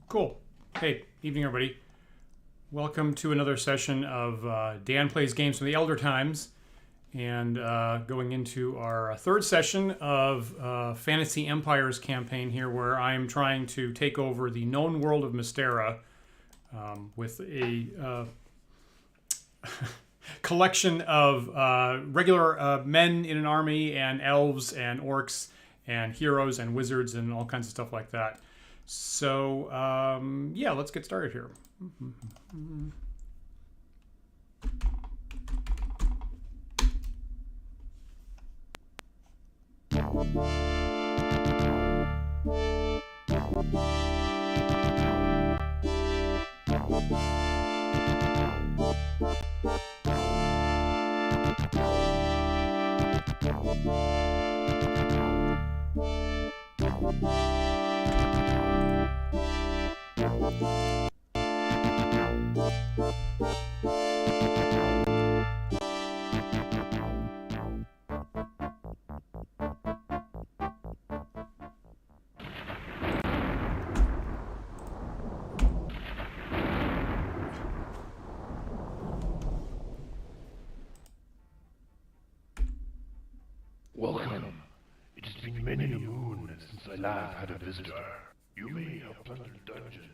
Cool. Hey, evening everybody. Welcome to another session of Dan Plays Games from the Elder Times, and going into our third session of Fantasy Empires campaign here, where I'm trying to take over the known world of Mystara with a collection of regular men in an army, and elves and orcs and heroes and wizards and all kinds of stuff like that. So, yeah, let's get started here. Welcome. It has been many a moon since I last had a visitor. You may have plundered dungeons.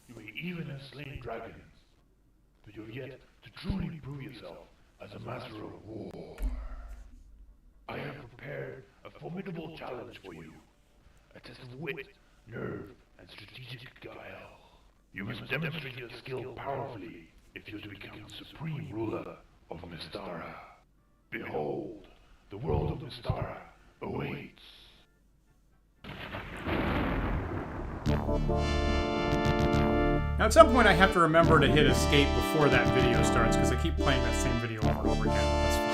You may even have slain dragons. But you have yet to truly prove yourself as a master of war. I have prepared a formidable challenge for you. A test of wit, nerve, and strategic guile. You must demonstrate your skill powerfully if you are to become supreme ruler of Mystara. Behold, the world of Mystara awaits. Now, at some point, I have to remember to hit escape before that video starts, because I keep playing that same video over and over again. That's fine.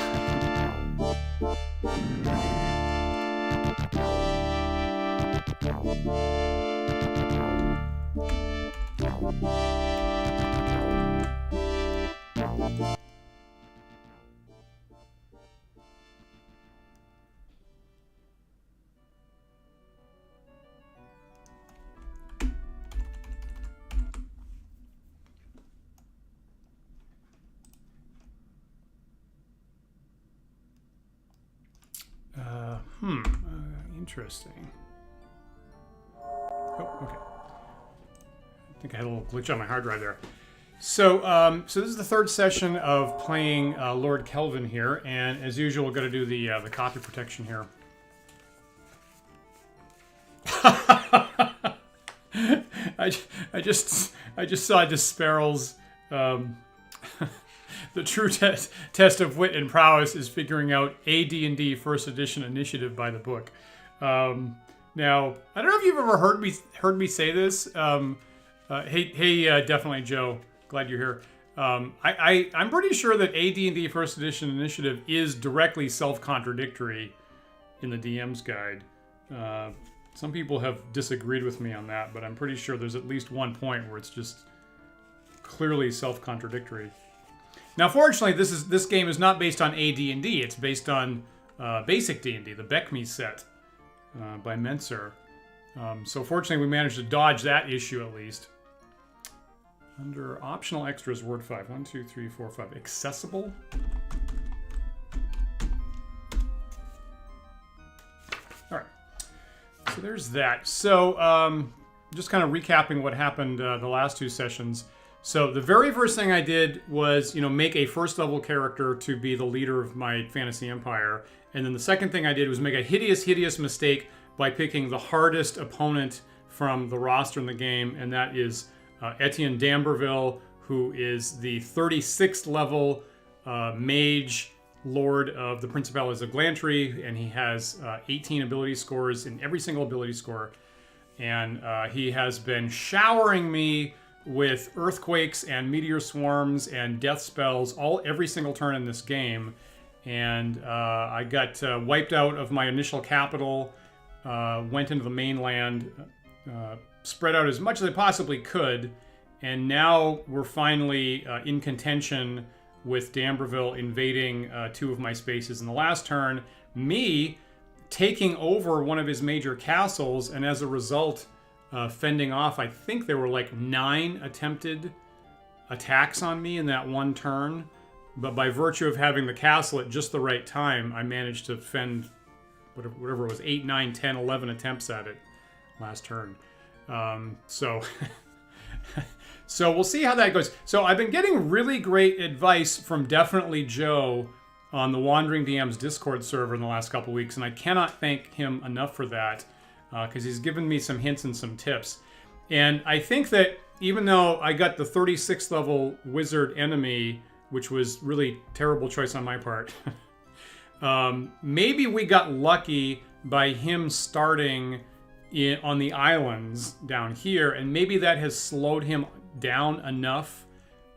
Interesting. Oh, okay. I think I had a little glitch on my hard drive there. So, so this is the third session of playing Lord Kelvin here, and as usual, we're going to do the copy protection here. I just saw Disparrel's the true test of wit and prowess is figuring out AD&D First Edition initiative by the book. Now, I don't know if you've ever heard me say this. Hey, definitely Joe. Glad you're here. I'm pretty sure that AD&D First Edition initiative is directly self-contradictory in the DM's guide. Some people have disagreed with me on that, but I'm pretty sure there's at least one point where it's just clearly self-contradictory. Now, fortunately, this game is not based on AD&D. It's based on basic D&D, the Beckme set by Menser. So fortunately, we managed to dodge that issue at least. Under optional extras, word 5. 1, 2, 3, 4, 5. Accessible. All right. So there's that. So just kind of recapping what happened the last two sessions. So the very first thing I did was, make a first level character to be the leader of my fantasy empire. And then the second thing I did was make a hideous mistake by picking the hardest opponent from the roster in the game, and that is Etienne d'Amberville, who is the 36th level mage lord of the Principalities of Glantry, and he has 18 ability scores in every single ability score. And he has been showering me with earthquakes and meteor swarms and death spells every single turn in this game. And I got wiped out of my initial capital, went into the mainland, spread out as much as I possibly could, and now we're finally in contention with d'Amberville invading two of my spaces in the last turn, me taking over one of his major castles, and as a result, fending off, I think there were like 9 attempted attacks on me in that one turn. But by virtue of having the castle at just the right time, I managed to fend whatever it was, 8, 9, 10, 11 attempts at it last turn. So we'll see how that goes. So I've been getting really great advice from Definitely Joe on the Wandering DM's Discord server in the last couple weeks, and I cannot thank him enough for that, because he's given me some hints and some tips. And I think that even though I got the 36th level wizard enemy, which was really terrible choice on my part, maybe we got lucky by him starting on the islands down here, and maybe that has slowed him down enough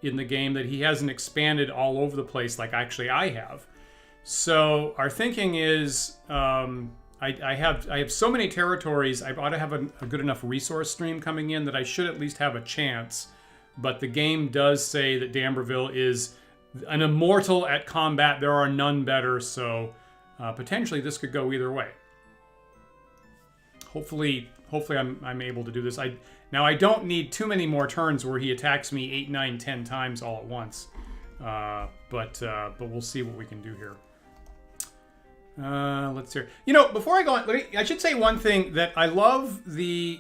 in the game that he hasn't expanded all over the place like actually I have. So our thinking is, I have so many territories, I ought to have a good enough resource stream coming in that I should at least have a chance. But the game does say that D'Amberville is an immortal at combat. There are none better, so potentially this could go either way. Hopefully I'm able to do this. Now I don't need too many more turns where he attacks me 8, 9, 10 times all at once. But we'll see what we can do here. Let's see. Before I go on, I should say one thing, that I love the,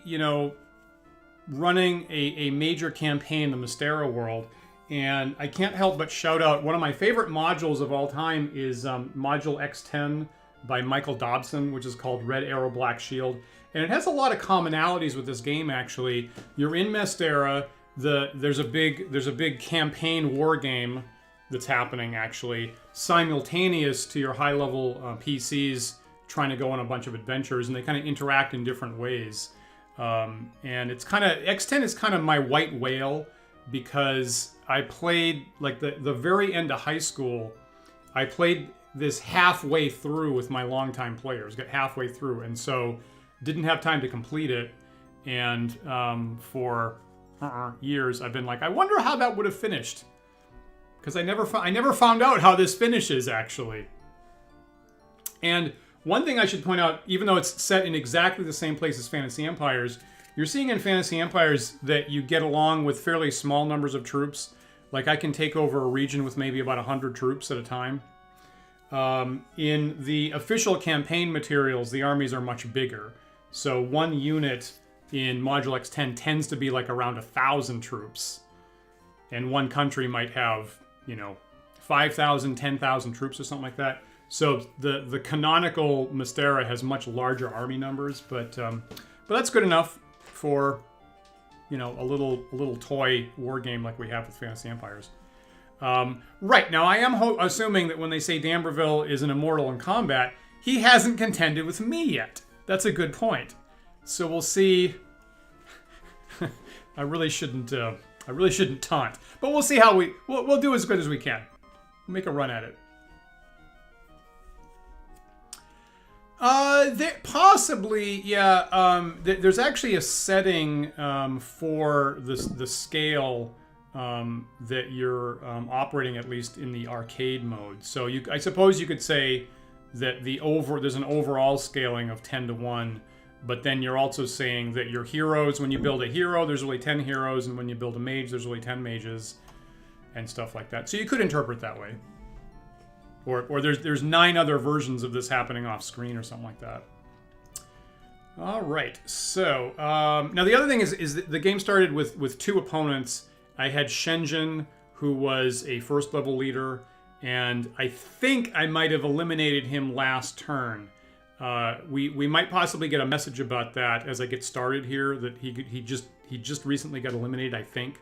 running a major campaign in the Mystara world. And I can't help but shout out one of my favorite modules of all time is Module X10 by Michael Dobson, which is called Red Arrow Black Shield. And it has a lot of commonalities with this game, actually. You're in Mystara. There's a big campaign war game that's happening, actually, simultaneous to your high-level PCs trying to go on a bunch of adventures, and they kind of interact in different ways. And it's kind of, X10 is kind of my white whale, because I played, like, the very end of high school, I played this halfway through with my longtime players, got halfway through, and so didn't have time to complete it. And for years, I've been like, I wonder how that would have finished. Because I never found out how this finishes, actually. And one thing I should point out, even though it's set in exactly the same place as Fantasy Empires, you're seeing in Fantasy Empires that you get along with fairly small numbers of troops. Like, I can take over a region with maybe about 100 troops at a time. In the official campaign materials, the armies are much bigger. So one unit in Module X10 tends to be like around 1,000 troops. And one country might have, 5,000, 10,000 troops or something like that. So the canonical Mystara has much larger army numbers, but that's good enough for, a little toy war game like we have with Fantasy Empires. Right, now I am assuming that when they say D'Amberville is an immortal in combat, he hasn't contended with me yet. That's a good point. So we'll see. I really shouldn't taunt, but we'll see how we'll do as good as we can. We'll make a run at it. Possibly, yeah. There's actually a setting for the scale that you're operating, at least in the arcade mode. So I suppose you could say that there's an overall scaling of 10:1, but then you're also saying that your heroes, when you build a hero, there's only 10 heroes, and when you build a mage, there's only 10 mages, and stuff like that. So you could interpret that way. Or there's 9 other versions of this happening off screen or something like that. All right. So now the other thing is that the game started with 2 opponents. I had Shenzhen, who was a first level leader, and I think I might have eliminated him last turn. We might possibly get a message about that as I get started here, that he just recently got eliminated, I think.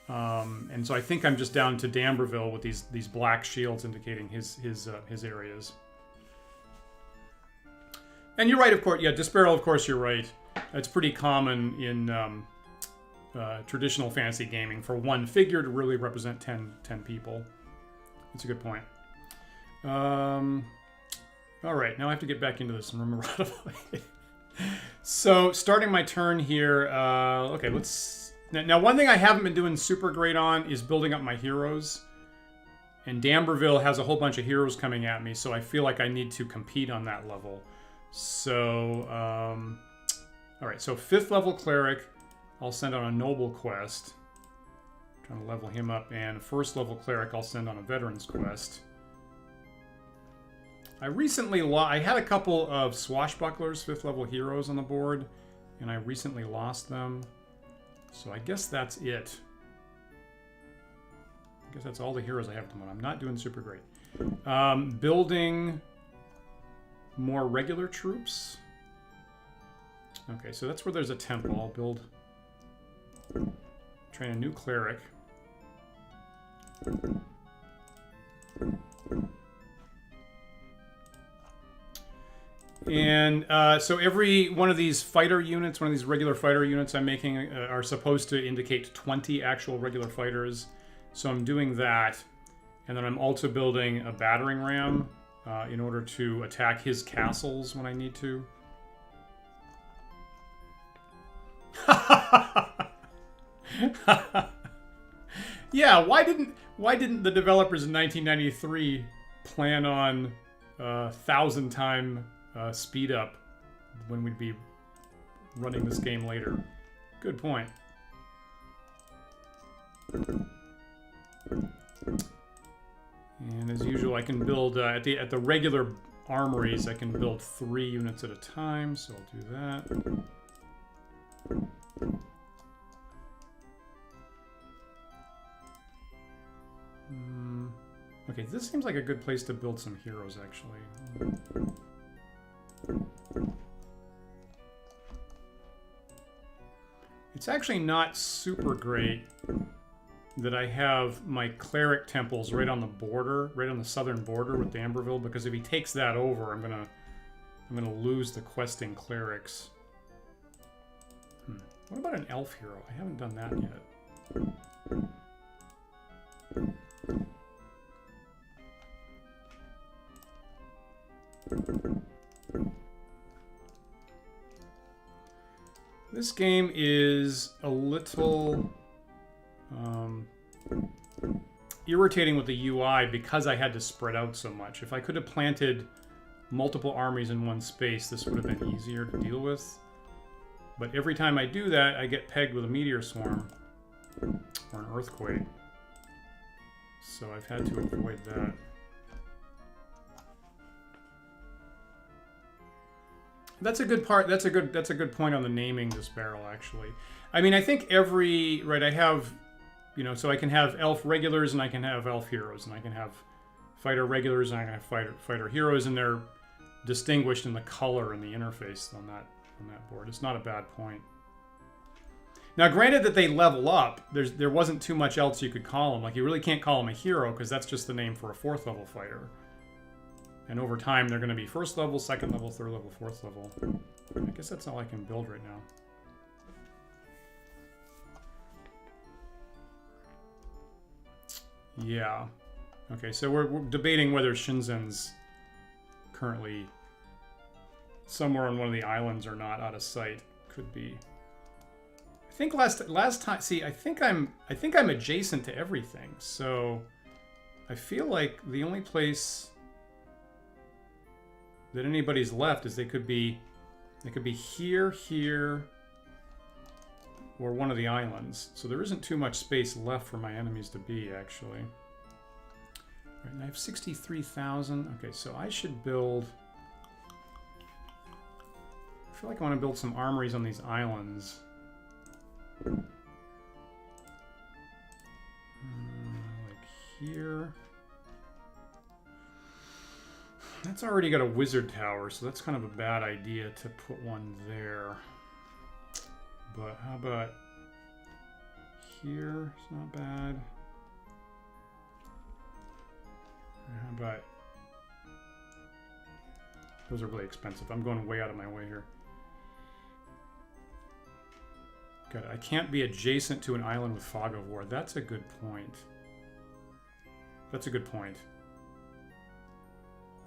And so I think I'm just down to D'Amberville with these black shields indicating his areas. And you're right, of course. Yeah, Disparel, of course, you're right. It's pretty common in traditional fantasy gaming for one figure to really represent 10 people. That's a good point. All right, now I have to get back into this and remember how to play. So, starting my turn here. Okay, let's... Now, one thing I haven't been doing super great on is building up my heroes. And D'Amberville has a whole bunch of heroes coming at me, so I feel like I need to compete on that level. So, All right, so 5th level cleric, I'll send on a noble quest. Trying to level him up. And 1st level cleric, I'll send on a veterans quest. I recently I had a couple of swashbucklers, 5th level heroes on the board, and I recently lost them. So I guess that's it. I guess that's all the heroes I have at the moment. I'm not doing super great. Building more regular troops. Okay, so that's where there's a temple. I'll build... Train a new cleric. And so every one of these fighter units, one of these regular fighter units I'm making are supposed to indicate 20 actual regular fighters. So I'm doing that. And then I'm also building a battering ram in order to attack his castles when I need to. Yeah, why didn't the developers in 1993 plan on 1,000-time speed up when we'd be running this game later? Good point. And as usual, I can build at the regular armories. I can build 3 units at a time, so I'll do that. Okay, this seems like a good place to build some heroes, actually. It's actually not super great that I have my cleric temples right on the border, right on the southern border with D'Amberville, because if he takes that over, I'm gonna lose the questing clerics. What about an elf hero? I haven't done that yet. This game is a little irritating with the UI because I had to spread out so much. If I could have planted multiple armies in one space, this would have been easier to deal with. But every time I do that, I get pegged with a meteor swarm or an earthquake. So I've had to avoid that. That's a good part. That's a good point on the naming this barrel, actually. I mean, I think I have, so I can have elf regulars and I can have elf heroes, and I can have fighter regulars and I can have fighter heroes, and they're distinguished in the color and the interface on that board. It's not a bad point. Now, granted that they level up, there wasn't too much else you could call them. Like, you really can't call them a hero because that's just the name for a 4th level fighter. And over time, they're going to be 1st level, 2nd level, 3rd level, 4th level. I guess that's all I can build right now. Yeah. Okay, so we're debating whether Shinzen's currently somewhere on one of the islands or not, out of sight. Could be. I think last time. See, I think I'm adjacent to everything. So I feel like the only place that anybody's left is they could be here, or one of the islands. So there isn't too much space left for my enemies to be, actually. Right, and I have 63,000. Okay, so I should build... I feel like I want to build some armories on these islands. Like here. That's already got a wizard tower, so that's kind of a bad idea to put one there. But how about here? It's not bad. How about... Those are really expensive. I'm going way out of my way here. Good. I can't be adjacent to an island with fog of war. That's a good point. That's a good point.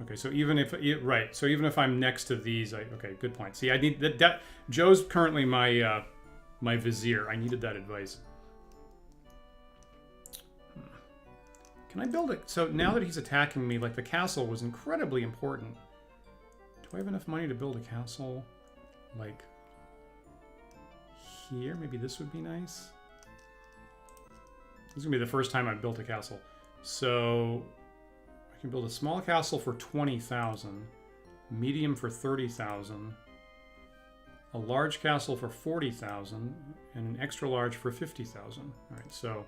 Okay, so even if so even if I'm next to these, okay, good point. See, I need that. Joe's currently my my vizier. I needed that advice. Can I build it? So now that he's attacking me, like the castle was incredibly important. Do I have enough money to build a castle? Like here. Maybe this would be nice. This is gonna be the first time I've built a castle. So I can build a small castle for 20,000, medium for 30,000, a large castle for 40,000, and an extra large for 50,000. All right, so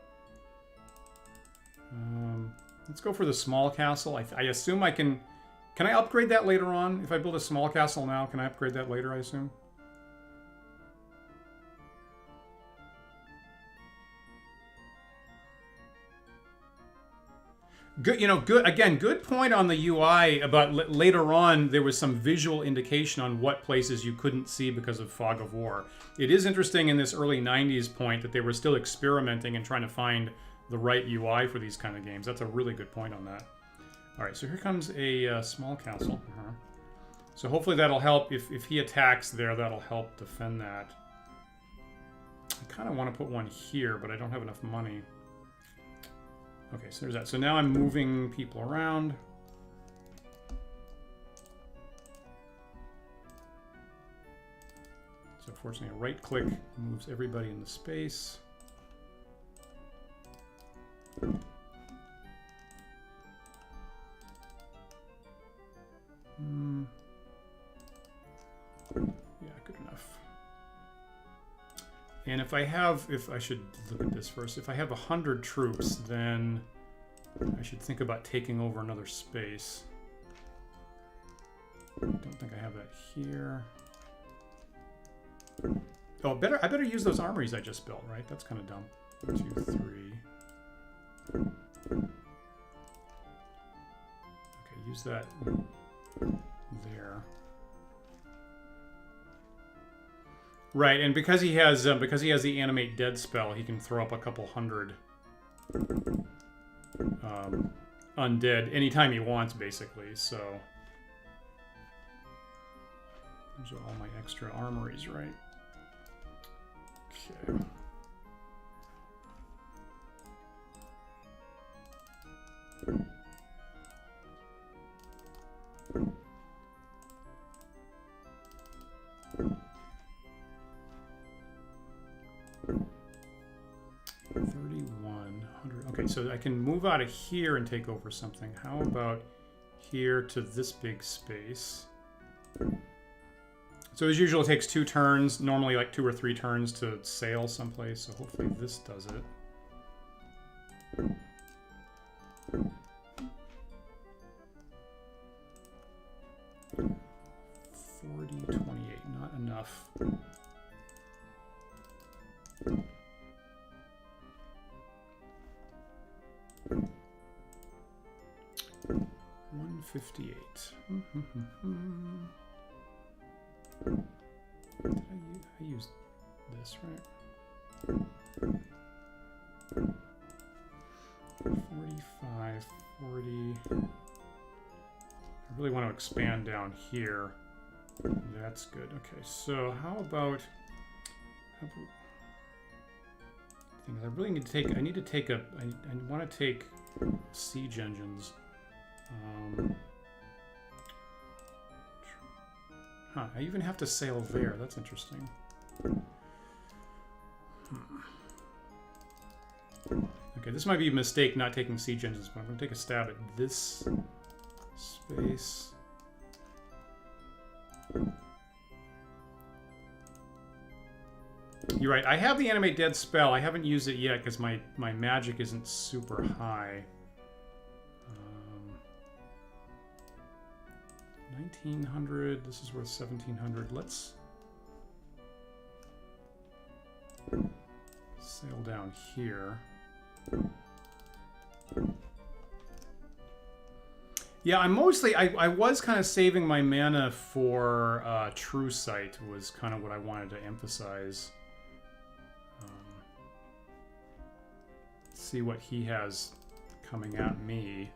let's go for the small castle. I assume I can. Can I upgrade that later on? If I build a small castle now, can I upgrade that later? I assume. Good, you know, good again. Good point on the UI about later on. There was some visual indication on what places you couldn't see because of fog of war. It is interesting in this early '90s point that they were still experimenting and trying to find the right UI for these kind of games. That's a really good point on that. All right, so here comes a small castle. So hopefully that'll help. If he attacks there, that'll help defend that. I kind of want to put one here, but I don't have enough money. Okay, so there's that. So now I'm moving people around. So fortunately, a right click moves everybody in the space. Yeah, good enough. And if I should look at this first. If I have 100 troops, then I should think about taking over another space. I don't think I have that here. Oh, I better use those armories I just built, right? That's kind of dumb. 1, 2, 3. Okay, use that there. Right, and because he has the animate dead spell, he can throw up a couple hundred undead anytime he wants, basically. So those are all my extra armories, right? Okay. Okay, so I can move out of here and take over something. How about here to this big space? So as usual, it takes 2 turns, normally like 2 or 3 turns to sail someplace, so hopefully this does it. Not enough. $158. I used this, right? 45, 40. I really want to expand down here. That's good. Okay, so how about things I really need to take? I need to take I want to take siege engines. I even have to sail there. That's interesting. Okay, this might be a mistake not taking siege engines, but I'm going to take a stab at this space. You're right. I have the animate dead spell. I haven't used it yet because my magic isn't super high. 1900. This is worth 1700. Let's sail down here. Yeah, I was kind of saving my mana for True Sight was kind of what I wanted to emphasize. See what he has coming at me.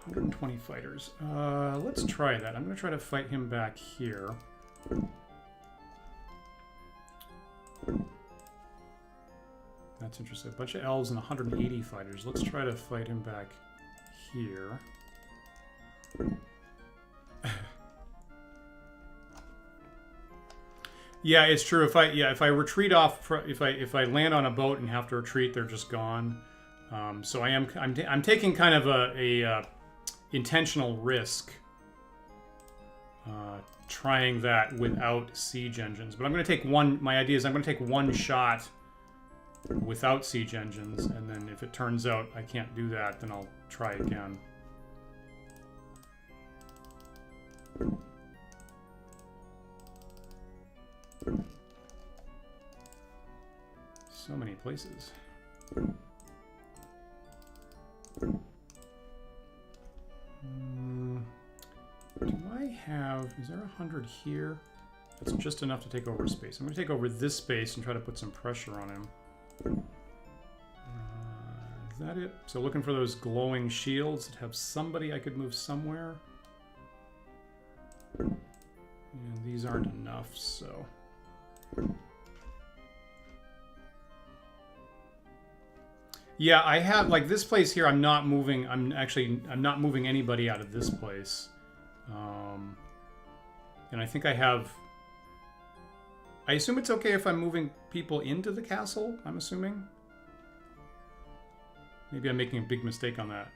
120 fighters. Let's try that. I'm going to try to fight him back here. That's interesting. A bunch of elves and 180 fighters. Let's try to fight him back here. Yeah, it's true. If I retreat off, if I land on a boat and have to retreat, they're just gone. So I'm taking kind of a intentional risk, trying that without siege engines. But I'm going to take one. My idea is I'm going to take one shot without siege engines, and then if it turns out I can't do that, then I'll try again. So many places. Do I have... Is there 100 here? That's just enough to take over space. I'm going to take over this space and try to put some pressure on him. Is that it? So looking for those glowing shields that have somebody I could move somewhere. And these aren't enough, so... Yeah, I have, like, this place here, I'm not moving, I'm not moving anybody out of this place. And I think I have... I assume it's okay if I'm moving people into the castle, I'm assuming? Maybe I'm making a big mistake on that.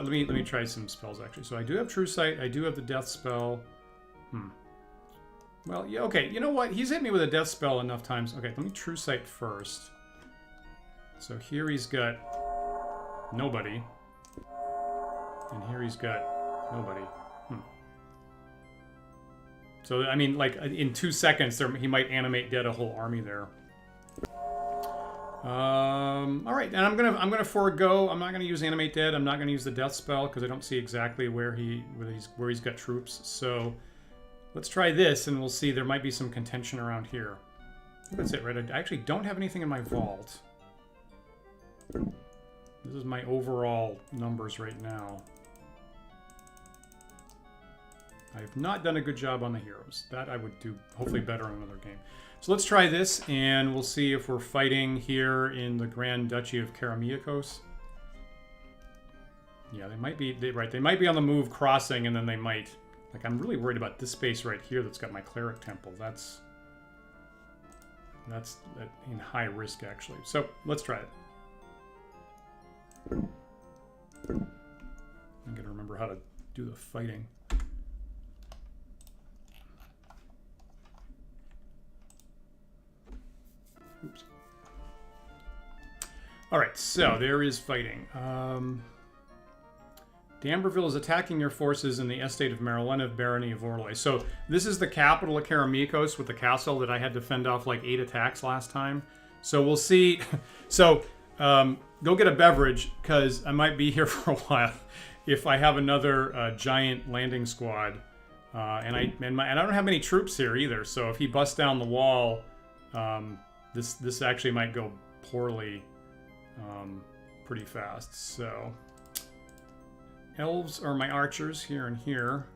Let me try some spells, actually. So I do have True Sight. I do have the Death Spell. Well, yeah, okay. You know what? He's hit me with a Death Spell enough times. Okay, let me True Sight first. So here he's got nobody. And here he's got nobody. So, I mean, like, in 2 seconds, he might animate dead a whole army there. All right, and I'm gonna forego. I'm not gonna use animate dead. I'm not gonna use the death spell because I don't see exactly where he's got troops. So let's try this, and we'll see. There might be some contention around here. That's it, right? I actually don't have anything in my vault. This is my overall numbers right now. I have not done a good job on the heroes. That I would do hopefully better in another game. So let's try this, and we'll see if we're fighting here in the Grand Duchy of Karamiakos. Yeah, they might be, right, they might be on the move crossing, and then they might... Like, I'm really worried about this space right here that's got my Cleric Temple. That's in high risk, actually. So, let's try it. I'm going to remember how to do the fighting. Oops. Alright, so there is fighting. D'Amberville is attacking your forces in the estate of Marilenev, barony of Orlais. So this is the capital of Karamiakos with the castle that I had to fend off like 8 attacks last time. So we'll see. So go get a beverage, because I might be here for a while if I have another giant landing squad. And I don't have many troops here either, so if he busts down the wall... This actually might go poorly pretty fast. So elves are my archers here and here,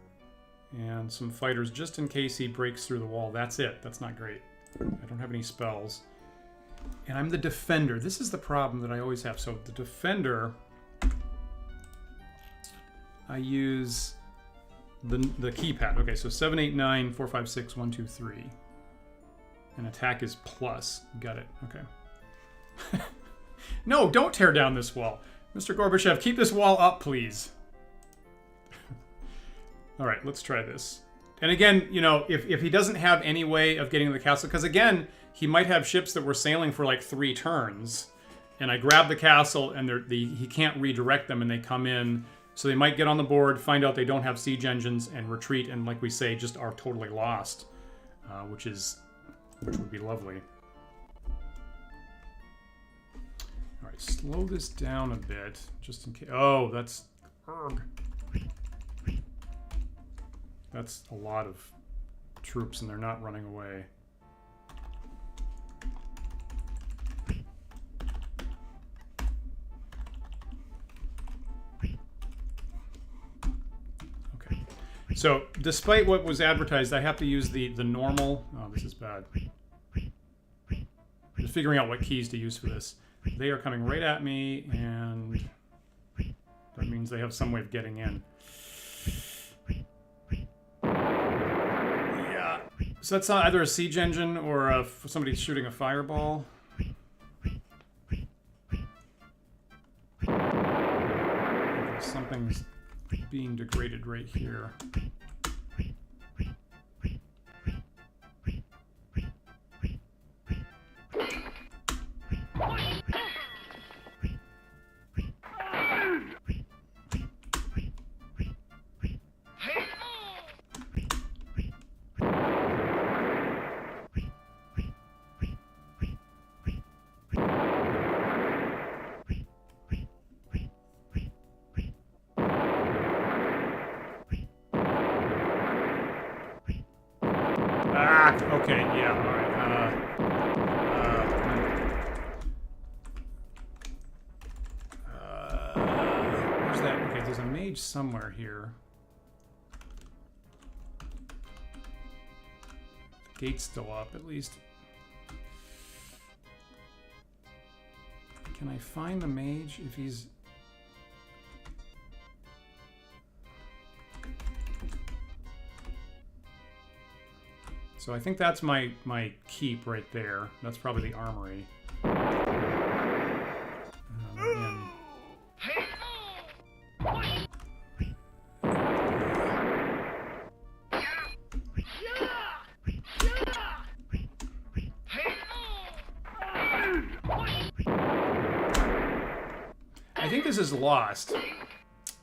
and some fighters just in case he breaks through the wall. That's it. That's not great. I don't have any spells, and I'm the defender. This is the problem that I always have. So the defender, I use the keypad. Okay, so 7, 8, 9, 4, 5, 6, 1, 2, 3. And attack is plus. Got it. Okay. No, don't tear down this wall. Mr. Gorbachev, keep this wall up, please. All right, let's try this. And again, you know, if he doesn't have any way of getting to the castle, because again, he might have ships that were sailing for like 3 turns, and I grab the castle, and he can't redirect them, and they come in, so they might get on the board, find out they don't have siege engines, and retreat, and like we say, just are totally lost, which would be lovely. All right, slow this down a bit, just in case. Oh, that's... Erg. That's a lot of troops, and they're not running away. Okay. So, despite what was advertised, I have to use the normal... Oh, this is bad. Just figuring out what keys to use for this. they are coming right at me, and that means they have some way of getting in. Yeah. So that's either a siege engine or somebody shooting a fireball. Something's being degraded right here. Okay, yeah, alright. Where's that? Okay, there's a mage somewhere here. The gate's still up, at least. Can I find the mage if he's... So I think that's my keep right there. That's probably the armory. I think this is lost.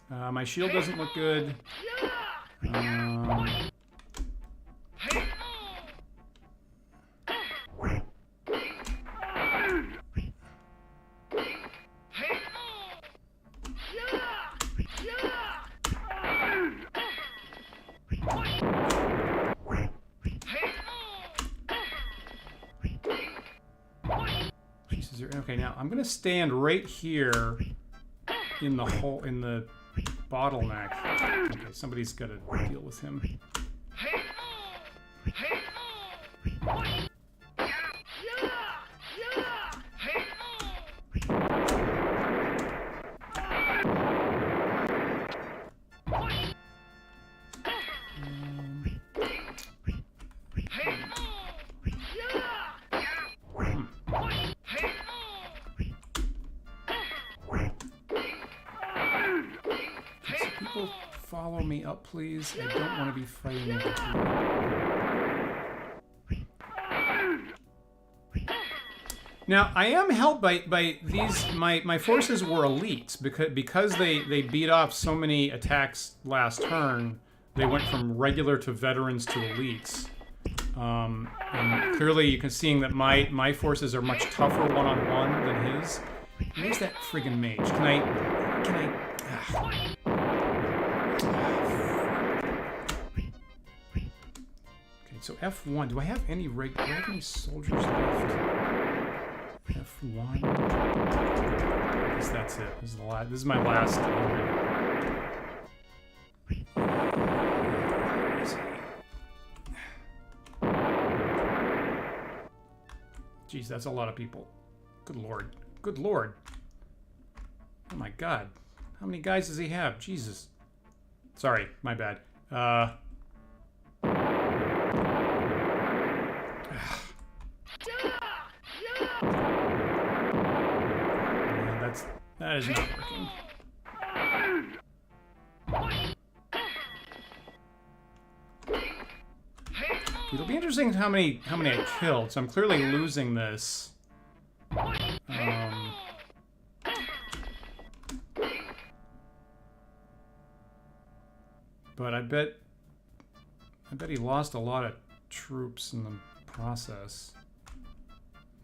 My shield doesn't look good. Okay, now I'm gonna stand right here in the hole, in the bottleneck. Okay, somebody's got to deal with him. Follow me up, please. I don't want to be fighting over here. Now, I am helped by these. My forces were elites because they beat off so many attacks last turn. They went from regular to veterans to elites. And clearly, you can see that my forces are much tougher one-on-one than his. Where's that friggin' mage? Can I? So F1. Do I have any soldiers left? F1. I guess that's it. This is my last. Jeez, that's a lot of people. Good lord. Good lord. Oh my god. How many guys does he have? Jesus. Sorry, my bad. That is not working. It'll be interesting how many I killed. So I'm clearly losing this. But I bet he lost a lot of troops in the process.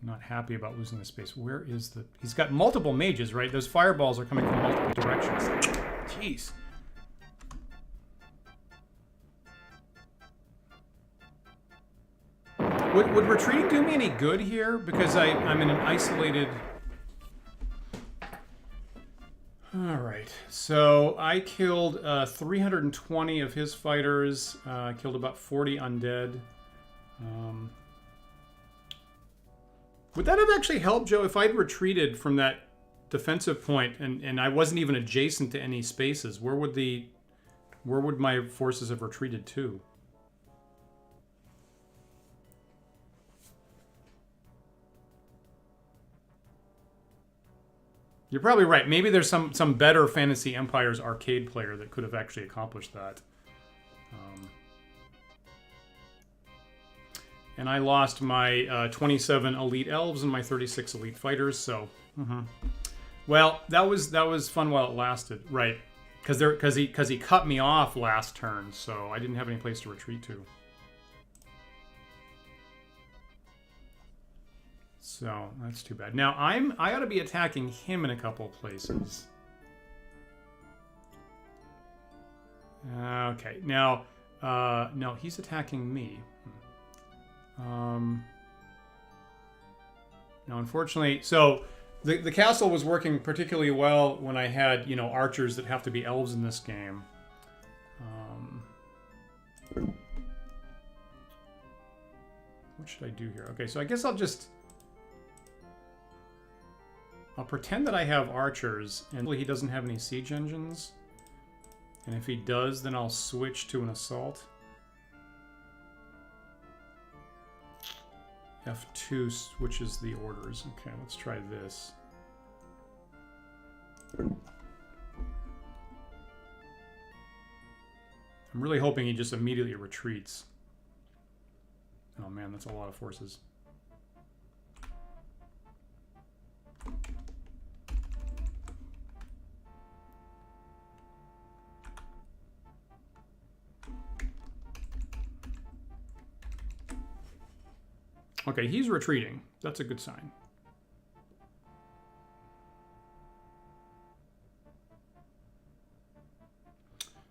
Not happy about losing the space. Where is the... He's got multiple mages, right? Those fireballs are coming from multiple directions. Jeez. Would retreating do me any good here? Because I'm in an isolated... Alright. So I killed 320 of his fighters. Killed about 40 undead. Would that have actually helped, Joe, if I'd retreated from that defensive point and I wasn't even adjacent to any spaces? Where would my forces have retreated to? You're probably right. Maybe there's some better Fantasy Empires arcade player that could have actually accomplished that. And I lost my 27 elite elves and my 36 elite fighters. So, well, that was fun while it lasted, right? Because he cut me off last turn, so I didn't have any place to retreat to. So that's too bad. Now I ought to be attacking him in a couple of places. Okay, now no, he's attacking me. Now, unfortunately, so the castle was working particularly well when I had, you know, archers that have to be elves in this game. What should I do here? Okay, so I guess I'll pretend that I have archers, and he doesn't have any siege engines. And if he does, then I'll switch to an assault. F2 switches the orders. Okay, let's try this. I'm really hoping he just immediately retreats. Oh man, that's a lot of forces. Okay, he's retreating. That's a good sign.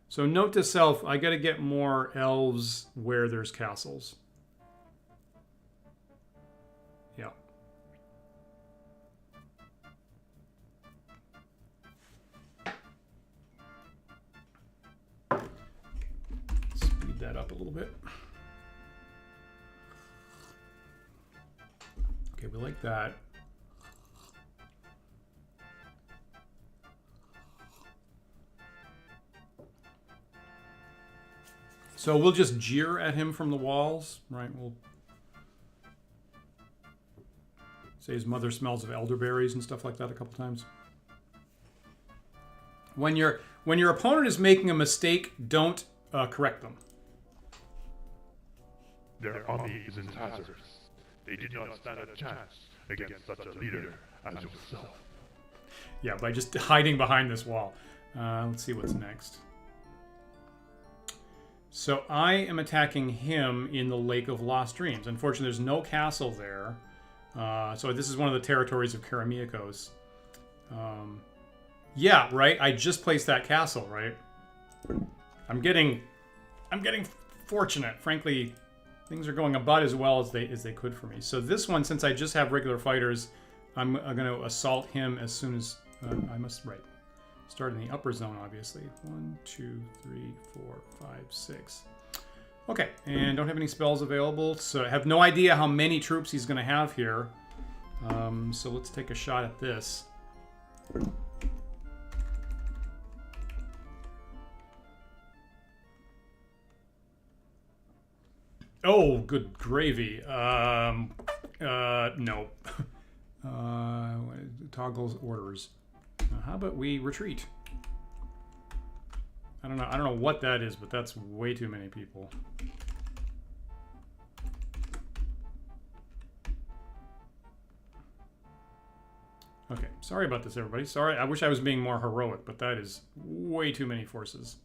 So note to self, I got to get more elves where there's castles. Yeah. Speed that up a little bit. Okay, we like that. So we'll just jeer at him from the walls, right? We'll say his mother smells of elderberries and stuff like that a couple times. When your opponent is making a mistake, don't correct them. Their army is in hazards. They did not stand a chance against such a leader as yourself. Yeah, by just hiding behind this wall. Let's see what's next. So I am attacking him in the Lake of Lost Dreams. Unfortunately, there's no castle there. So this is one of the territories of Karamiakos. Yeah, right? I just placed that castle, right? I'm getting fortunate. Frankly, things are going about as well as they could for me. So this one, since I just have regular fighters, I'm going to assault him as soon as I must start in the upper zone, obviously. 1, 2, 3, 4, 5, 6. Okay, and don't have any spells available, so I have no idea how many troops he's going to have here. So let's take a shot at this. Oh, good gravy. No. Toggles orders. How about we retreat? I don't know what that is, but that's way too many people. Okay, sorry about this, everybody. Sorry, I wish I was being more heroic, but that is way too many forces.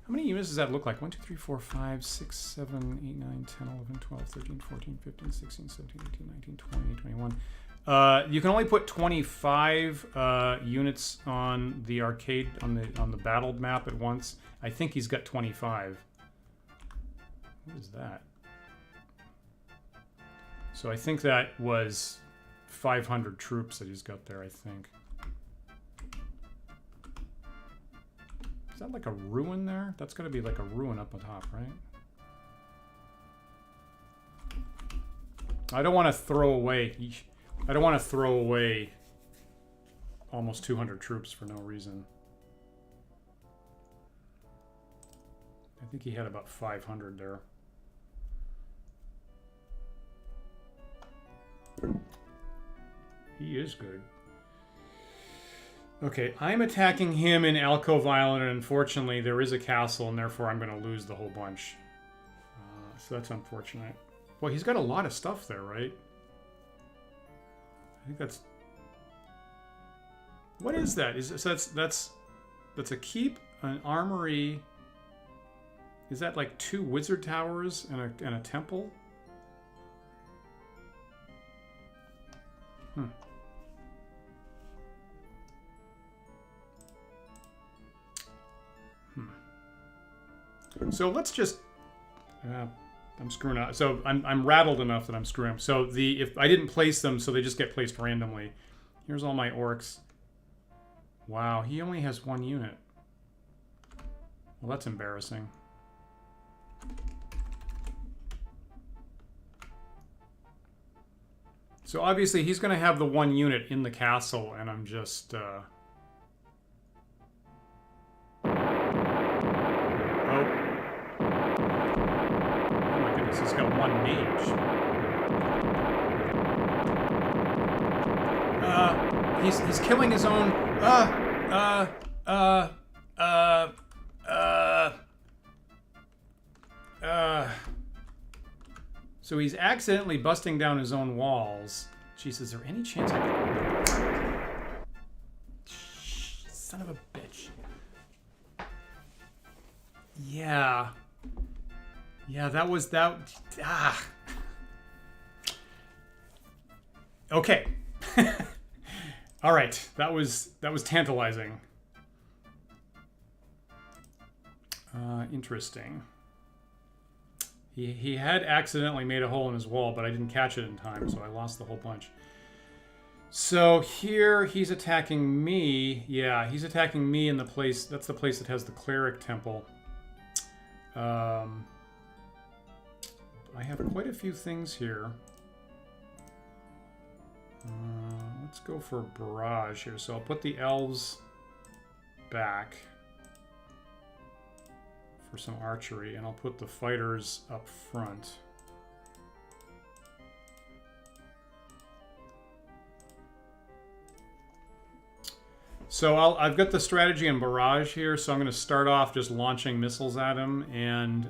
How many units does that look like? 1, 2, 3, 4, 5, 6, 7, 8, 9, 10, 11, 12, 13, 14, 15, 16, 17, 18, 19, 20, 21. You can only put 25 units on the arcade, on the battled map at once. I think he's got 25. What is that? So I think that was 500 troops that he's got there, I think. Is that like a ruin there? That's going to be like a ruin up on top, right? I don't want to throw away... I don't want to throw away almost 200 troops for no reason. I think he had about 500 there. He is good. Okay, I'm attacking him in Alcove Island, and unfortunately there is a castle, and therefore I'm going to lose the whole bunch. So that's unfortunate. Well, he's got a lot of stuff there, right? I think that's... What is that? So that's a keep, an armory... Is that like 2 wizard towers and a temple? So let's just... I'm screwing up. So I'm rattled enough that I'm screwing up. So if I didn't place them, so they just get placed randomly. Here's all my orcs. Wow, he only has 1 unit. Well, that's embarrassing. So obviously he's going to have the 1 unit in the castle, and I'm just... Oh my goodness, he's got 1 mage. He's killing his own... So he's accidentally busting down his own walls. Jeez, is there any chance I can... Son of a bitch. Yeah. Yeah, that was that... Ah. Okay. All right, that was tantalizing. Interesting. He had accidentally made a hole in his wall, but I didn't catch it in time, so I lost the whole bunch. So here he's attacking me. Yeah, he's attacking me in the place. That's the place that has the cleric temple. I have quite a few things here. Let's go for barrage here. So I'll put the elves back for some archery, and I'll put the fighters up front. So I've got the strategy and barrage here, so I'm going to start off just launching missiles at him, and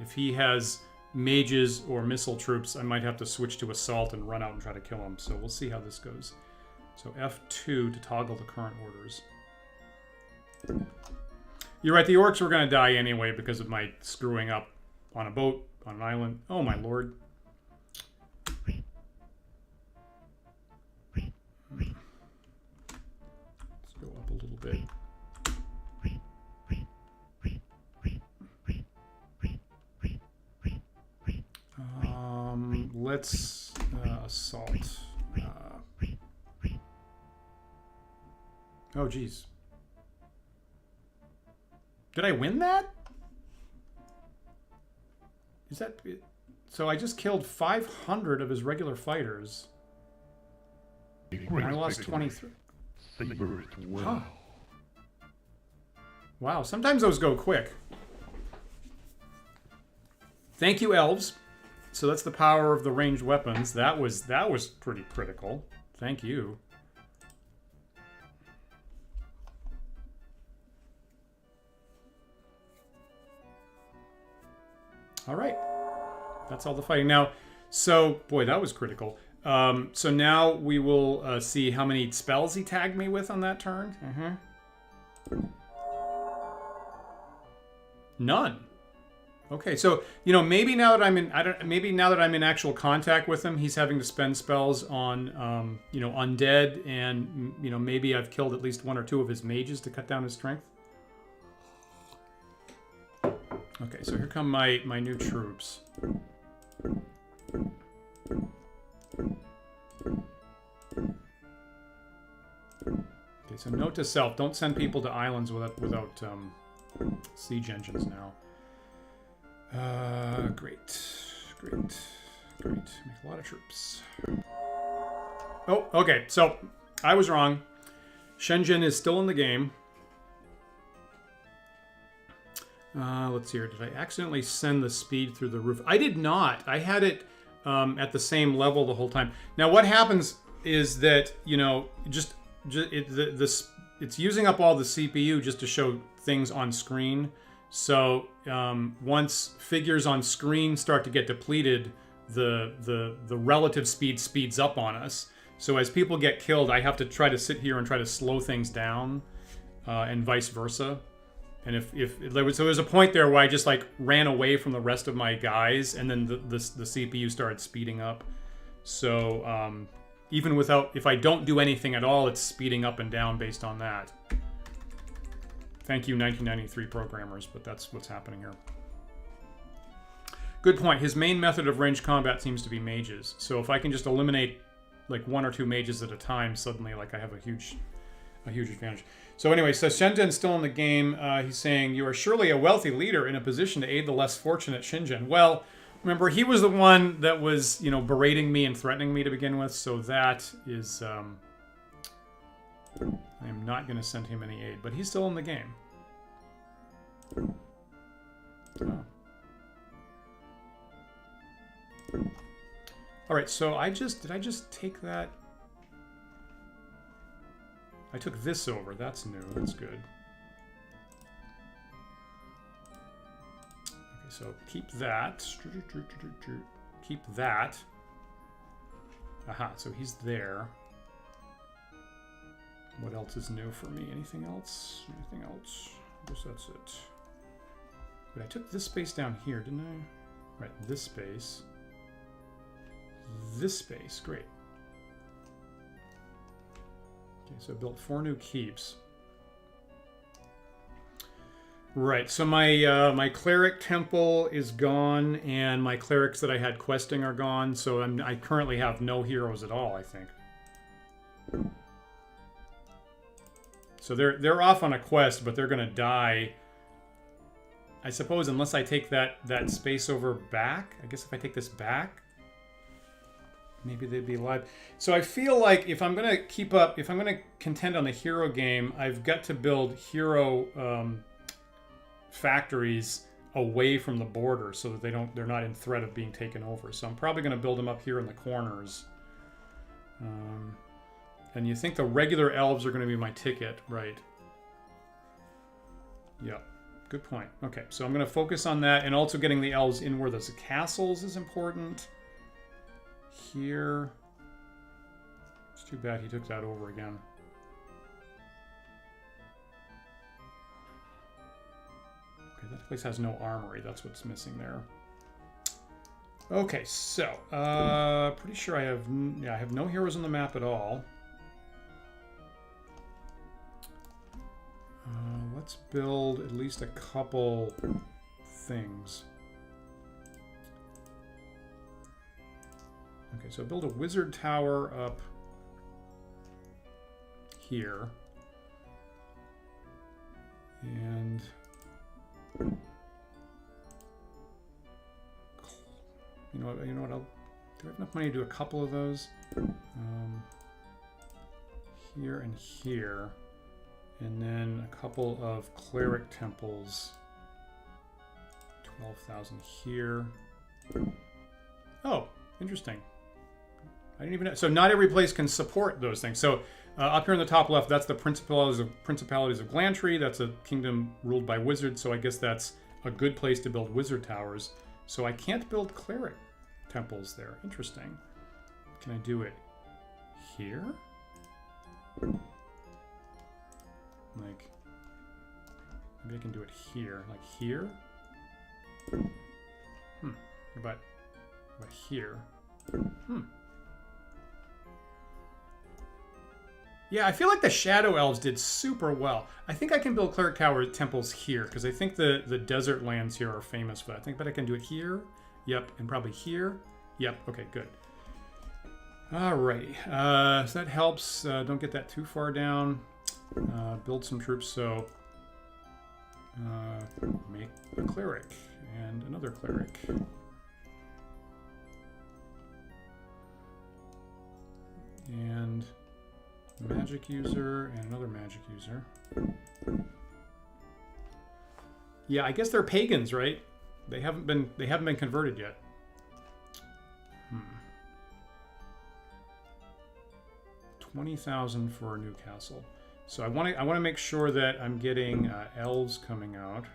if he has mages or missile troops, I might have to switch to assault and run out and try to kill him. So we'll see how this goes. So F2 to toggle the current orders. You're right, the orcs were going to die anyway because of my screwing up on a boat, on an island. Oh my lord. Let's go up a little bit. Let's assault. Oh, geez. Did I win that? Is that... So I just killed 500 of his regular fighters. And I lost 23. Huh. Wow, sometimes those go quick. Thank you, elves. So that's the power of the ranged weapons. That was pretty critical. Thank you. All right. That's all the fighting. Now, so, boy, that was critical. So now we will see how many spells he tagged me with on that turn. None. Okay, so maybe now that I'm in, maybe now that I'm in actual contact with him, he's having to spend spells on, undead, and maybe I've killed at least 1 or 2 of his mages to cut down his strength. Okay, so here come my new troops. Okay, so note to self: don't send people to islands without Siege engines now. Great. Make a lot of troops. Oh, okay. So I was wrong. Shenzhen is still in the game. Let's see here. Did I accidentally send the speed through the roof? I did not. I had it at the same level the whole time. Now, what happens is that, you know, it's using up all the CPU just to show things on screen. So once figures on screen start to get depleted, the relative speed speeds up on us. So as people get killed, I have to try to sit here and try to slow things down, and vice versa. And if there was a point there where I just like ran away from the rest of my guys, and then the CPU started speeding up. So even without, if I don't do anything at all, it's speeding up and down based on that. Thank you, 1993 programmers, but that's what's happening here. Good point. His main method of ranged combat seems to be mages. So if I can just eliminate like 1 or 2 mages at a time, suddenly like I have a huge advantage. So anyway, so Shenzhen's still in the game. He's saying, you are surely a wealthy leader in a position to aid the less fortunate Shenzhen. Well, remember, he was the one that was, you know, berating me and threatening me to begin with. So that is, I'm not going to send him any aid, but he's still in the game. Oh. All right, so did I just take that? I took this over. That's new. That's good. Okay, so keep that. Keep that. Aha, so he's there. What else is new for me? Anything else? Anything else? I guess that's it. But I took this space down here, didn't I? Right, this space. This space, great. Okay, so I built 4 new keeps. Right, so my my cleric temple is gone, and my clerics that I had questing are gone. So I currently have no heroes at all, I think. So they're off on a quest, but they're gonna die. I suppose unless I take that space over back. I guess if I take this back, maybe they'd be alive. So I feel like if I'm gonna keep up, if I'm gonna contend on the hero game, I've got to build hero factories away from the border so that they're not in threat of being taken over. So I'm probably gonna build them up here in the corners. And you think the regular elves are gonna be my ticket, right? Yeah. Good point. Okay, so I'm going to focus on that, and also getting the elves in where there's castles is important. Here. It's too bad he took that over again. Okay, that place has no armory. That's what's missing there. Okay, so pretty sure I have no heroes on the map at all. Let's build at least a couple things. Okay, so build a wizard tower up here. And you know what? Do I have enough money to do a couple of those? Here and here. And then a couple of cleric temples. 12,000 here. Oh, interesting. I didn't even know. So not every place can support those things. So up here in the top left, that's the Principalities of Glantry. That's a kingdom ruled by wizards. So I guess that's a good place to build wizard towers. So I can't build cleric temples there. Interesting. Can I do it here? Like, maybe I can do it here. Like here? About here? Yeah, I feel like the Shadow Elves did super well. I think I can build Cleric Tower temples here, because I think the desert lands here are famous for that. I bet I can do it here. Yep, and probably here. Yep, okay, good. Alrighty, so that helps. Don't get that too far down. Build some troops, so Make a cleric and another cleric. And magic user and another magic user. Yeah, I guess they're pagans, right? They haven't been converted yet. 20,000 for a new castle. So I want to make sure that I'm getting elves coming out.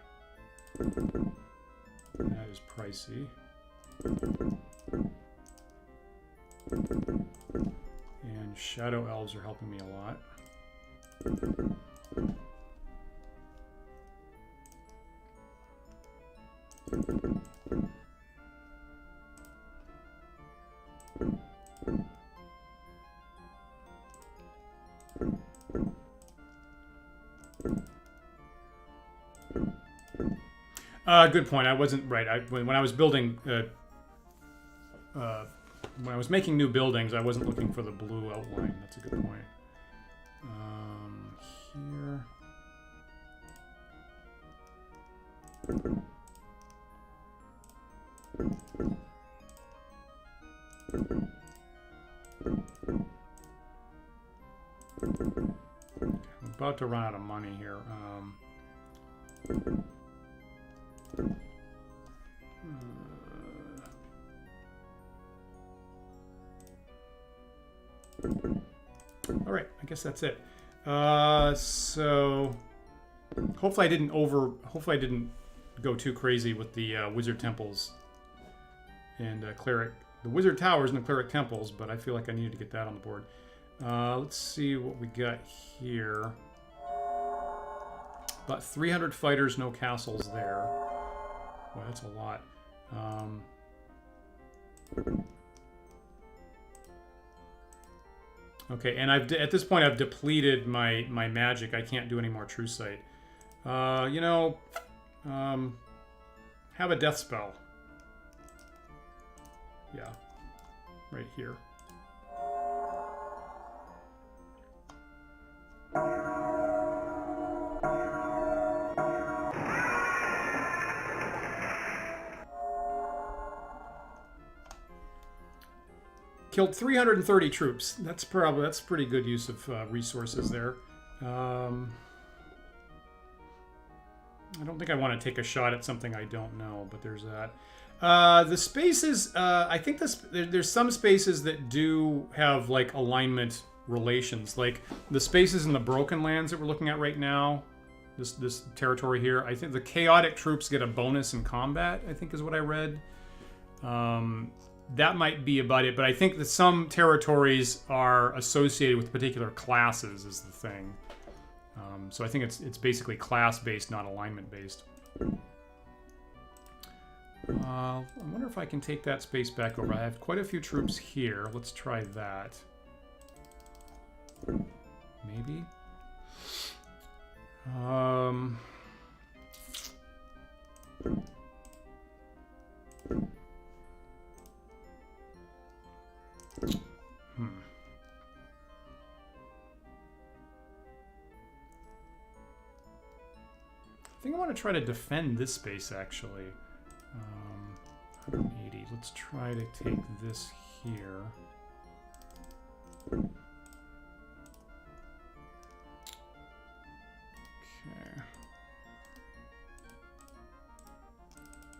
That is pricey. And shadow elves are helping me a lot. Good point. I wasn't right. When I was building, when I was making new buildings, I wasn't looking for the blue outline. That's a good point. Here. I'm about to run out of money here. All right, I guess that's it. So hopefully I didn't go too crazy with the wizard temples and cleric. The wizard towers and the cleric temples, but I feel like I needed to get that on the board. Let's see what we got here. About 300 fighters, no castles there. Boy, that's a lot. Okay, and at this point I've depleted my magic. I can't do any more true sight. You know, have a death spell. Yeah, right here. Killed 330 troops. That's pretty good use of resources there. I don't think I want to take a shot at something I don't know, but there's that. The spaces, I think there's some spaces that do have like alignment relations, like the spaces in the Broken Lands that we're looking at right now. This territory here, I think the chaotic troops get a bonus in combat, I think is what I read. That might be about it, but I think that some territories are associated with particular classes is the thing. So I think it's basically class-based, not alignment-based. I wonder if I can take that space back over. I have quite a few troops here. Let's try that. Maybe? I think I want to try to defend this space, actually. 180. Let's try to take this here.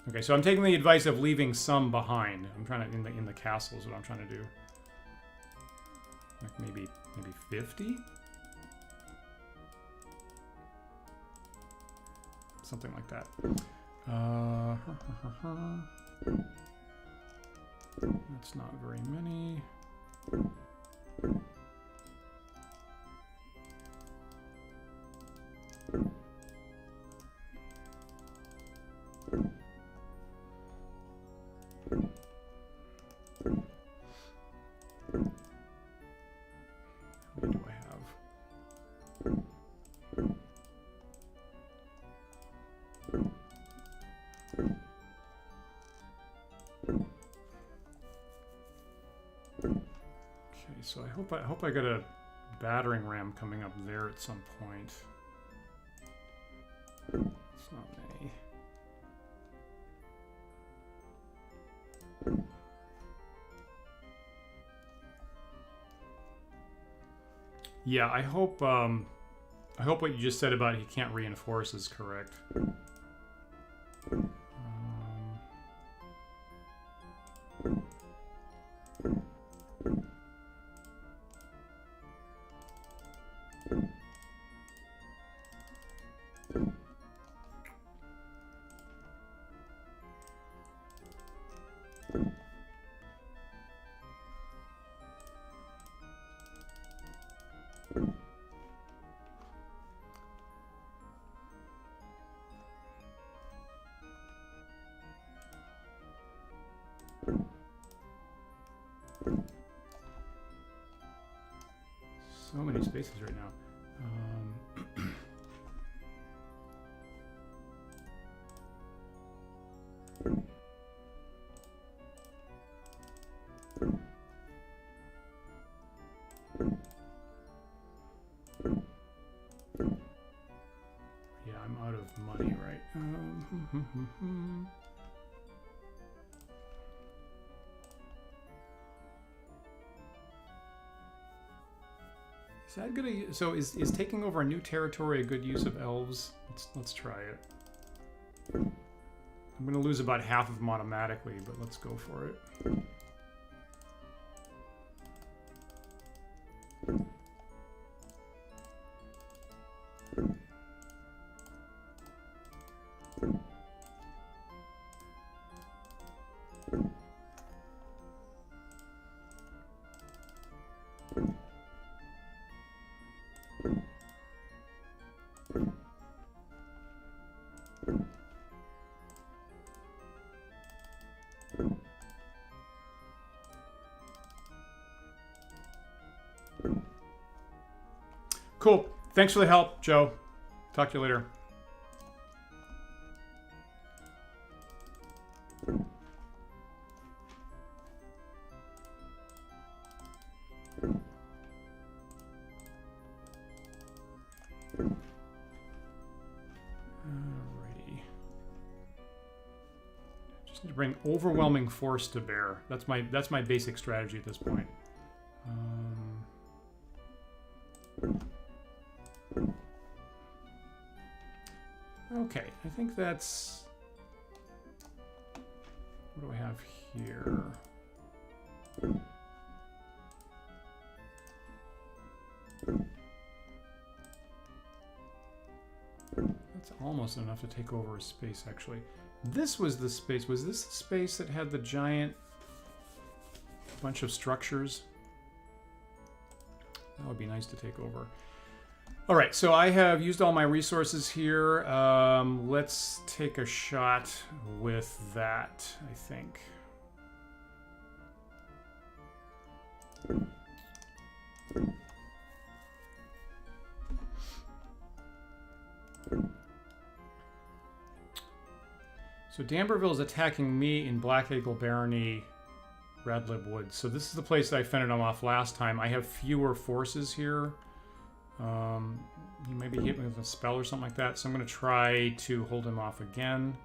Okay, so I'm taking the advice of leaving some behind. I'm trying to in the castle is what I'm trying to do. Like maybe 50? Something like that. That's not very many. What do I have? Okay, so I hope I got a battering ram coming up there at some point. It's not many. Yeah, I hope what you just said about he can't reinforce is correct. So many spaces right now. Yeah, I'm out of money, right? Is that gonna? So is taking over a new territory a good use of elves? Let's try it. I'm gonna lose about half of them automatically, but let's go for it. Cool. Thanks for the help, Joe. Talk to you later. Alrighty. Just need to bring overwhelming force to bear. That's my basic strategy at this point. Okay, I think that's... What do I have here? That's almost enough to take over a space, actually. This was the space. Was this the space that had the giant bunch of structures? That would be nice to take over. All right, so I have used all my resources here. Let's take a shot with that, I think. So Damberville is attacking me in Black Eagle Barony, Radlib Woods. So this is the place that I fended him off last time. I have fewer forces here. He maybe hit me with a spell or something like that, so I'm going to try to hold him off again.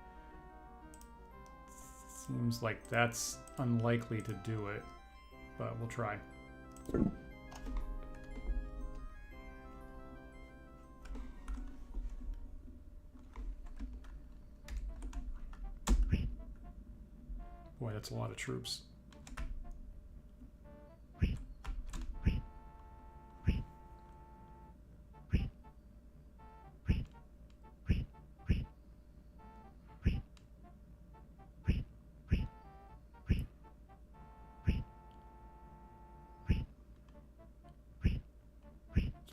Seems like that's unlikely to do it, but we'll try. Boy, that's a lot of troops.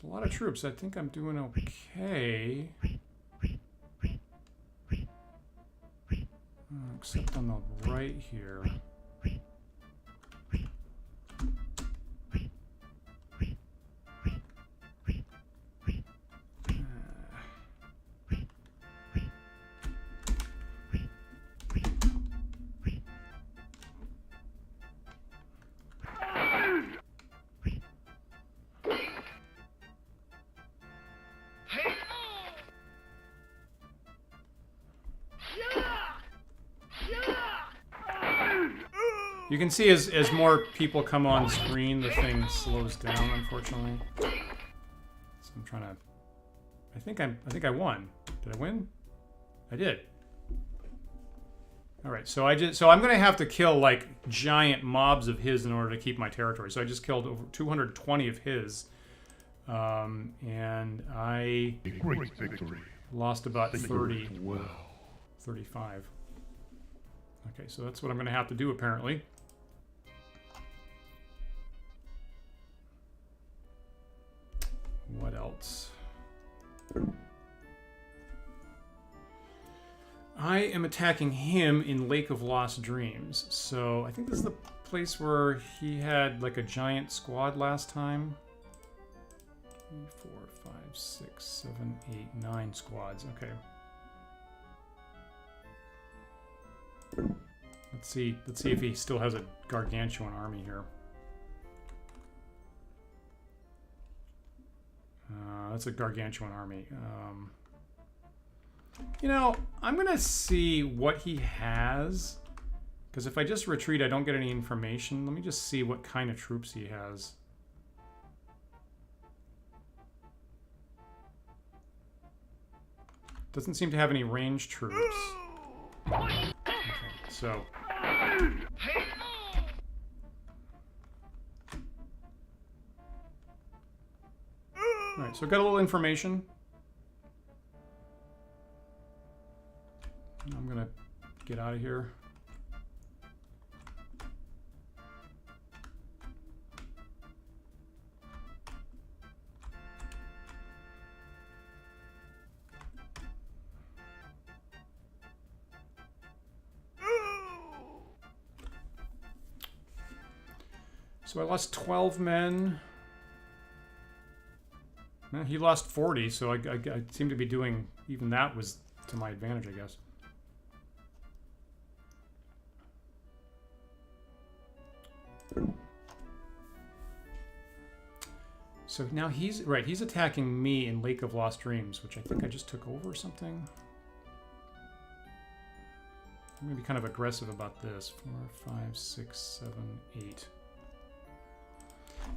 A lot of troops. I think I'm doing okay. Except on the right here. You can see as more people come on screen, the thing slows down, unfortunately. So I'm trying to... I think I won. Did I win? I did. All right, so I'm gonna have to kill like giant mobs of his in order to keep my territory. So I just killed over 220 of his, and I Great victory. lost about 30, Well. 35. Okay, so that's what I'm gonna have to do apparently. What else? I am attacking him in Lake of Lost Dreams. So I think this is the place where he had like a giant squad last time. 3, 4, 5, 6, 7, 8, 9 squads. Okay. Let's see if he still has a gargantuan army here. That's a gargantuan army. You know, I'm going to see what he has. Because if I just retreat, I don't get any information. Let me just see what kind of troops he has. Doesn't seem to have any ranged troops. Okay, so... Alright, so I got a little information. I'm gonna get out of here. So I lost 12 men. He lost 40, so I seem to be doing... Even that was to my advantage, I guess. So now he's... Right, he's attacking me in Lake of Lost Dreams, which I think I just took over or something. I'm going to be kind of aggressive about this. 4, 5, 6, 7, 8...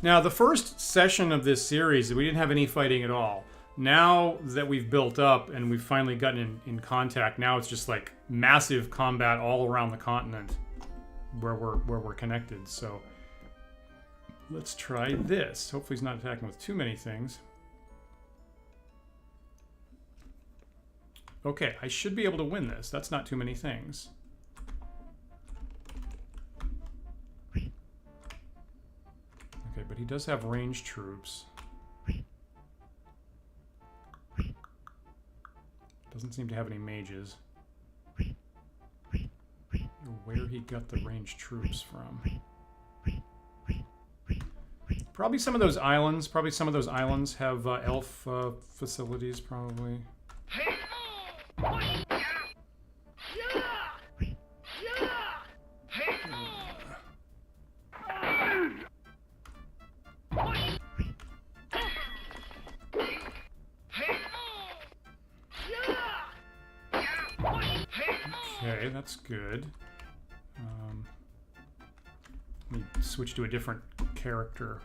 Now, the first session of this series, we didn't have any fighting at all. Now that we've built up and we've finally gotten in contact, now it's just like massive combat all around the continent where we're connected. So let's try this. Hopefully he's not attacking with too many things. Okay, I should be able to win this. That's not too many things. Okay, but he does have ranged troops. Doesn't seem to have any mages. Where he got the ranged troops from. Probably some of those islands. Probably some of those islands have elf facilities, probably. Okay, that's good. Let me switch to a different character.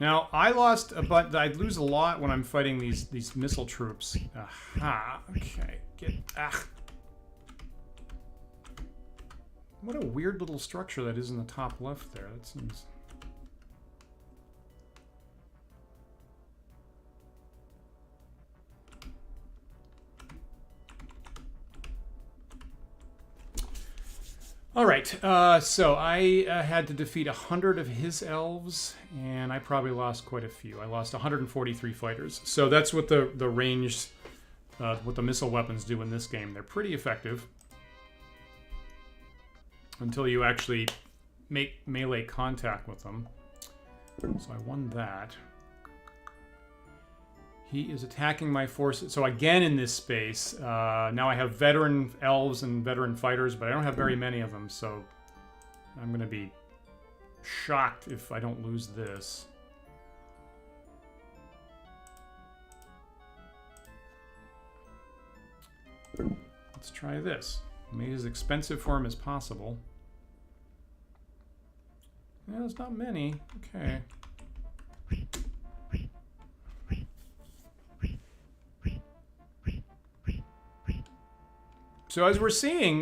Now, I lost, but I lose a lot when I'm fighting these missile troops. Aha, okay. What a weird little structure that is in the top left there. That seems... All right, so I had to defeat 100 of his elves, and I probably lost quite a few. I lost 143 fighters. So that's what the ranged, what the missile weapons do in this game. They're pretty effective until you actually make melee contact with them. So I won that. He is attacking my forces. So again in this space, now I have veteran elves and veteran fighters, but I don't have very many of them, so I'm going to be shocked if I don't lose this. Let's try this. Make it as expensive for him as possible. Yeah, there's not many. Okay. So as we're seeing,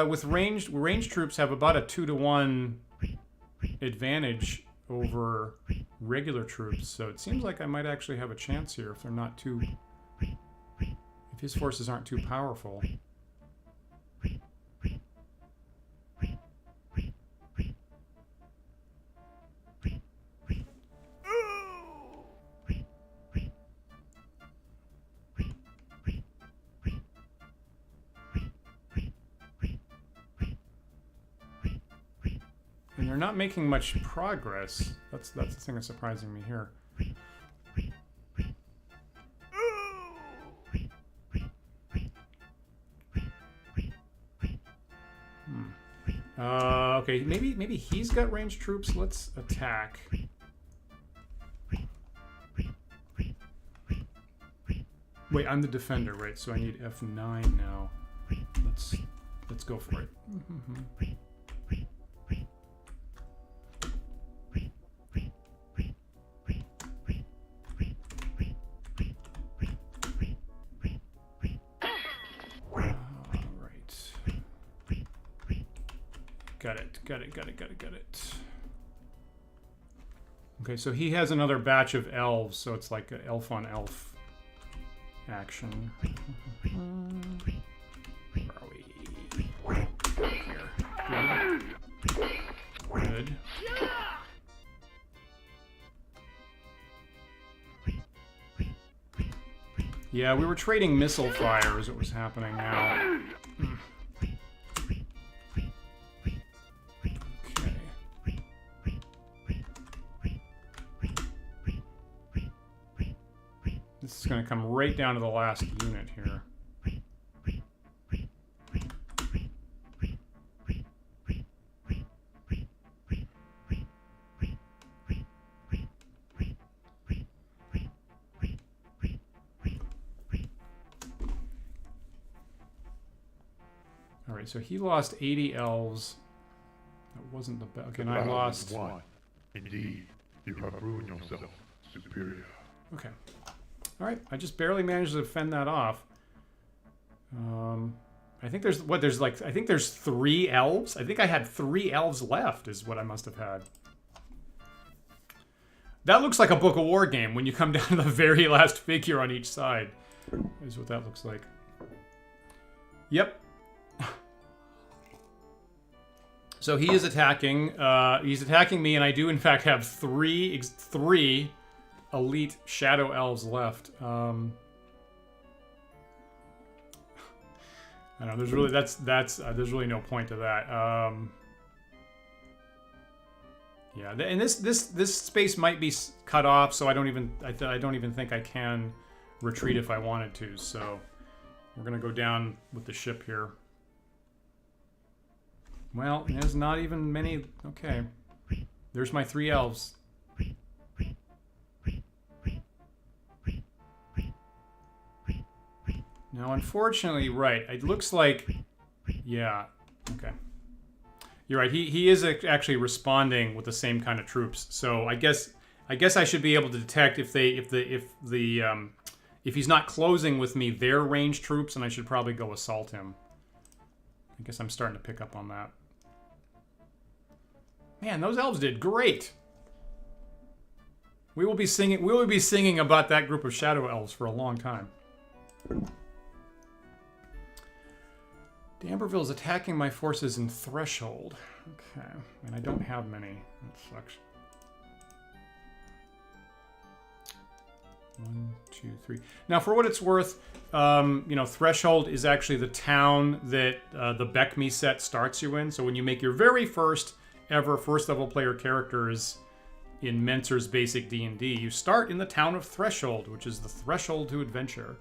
with ranged troops have about a 2-to-1 advantage over regular troops. So it seems like I might actually have a chance here if they're not too, if his forces aren't too powerful. And they're not making much progress. That's the thing that's surprising me here. Okay, maybe he's got ranged troops. Let's attack. Wait, I'm the defender, right? So I need F9 now. Let's go for it. Got it. Okay, so he has another batch of elves, so it's like an elf on elf action. Where are we? Here. Good. Yeah, we were trading missile fire as it was happening now. This is going to come right down to the last unit here. All right, so he lost 80 elves. That wasn't the best. Okay, and I lost... One. Indeed, you have proven yourself superior. Okay. All right, I just barely managed to fend that off. I think there's I think there's 3 elves. I think I had 3 elves left is what I must have had. That looks like a Book of War game when you come down to the very last figure on each side. Is what that looks like. Yep. So he is attacking. He's attacking me, and I do in fact have three elite shadow elves left. I don't know. There's really there's really no point to that. Yeah, and this space might be cut off, so I don't even think I can retreat if I wanted to. So we're gonna go down with the ship here. Well, there's not even many. Okay, there's my 3 elves. Now, unfortunately, right, it looks like, yeah, okay. You're right, he is actually responding with the same kind of troops. So I guess I should be able to detect if he's not closing with me their ranged troops, and I should probably go assault him. I guess I'm starting to pick up on that. Man, those elves did great. We will be singing about that group of shadow elves for a long time. D'Amberville's attacking my forces in Threshold. Okay, and I don't have many. That sucks. 1, 2, 3. Now, for what it's worth, you know, Threshold is actually the town that the Beckme set starts you in. So when you make your very first ever first level player characters in Mentzer's basic D&D, you start in the town of Threshold, which is the threshold to adventure.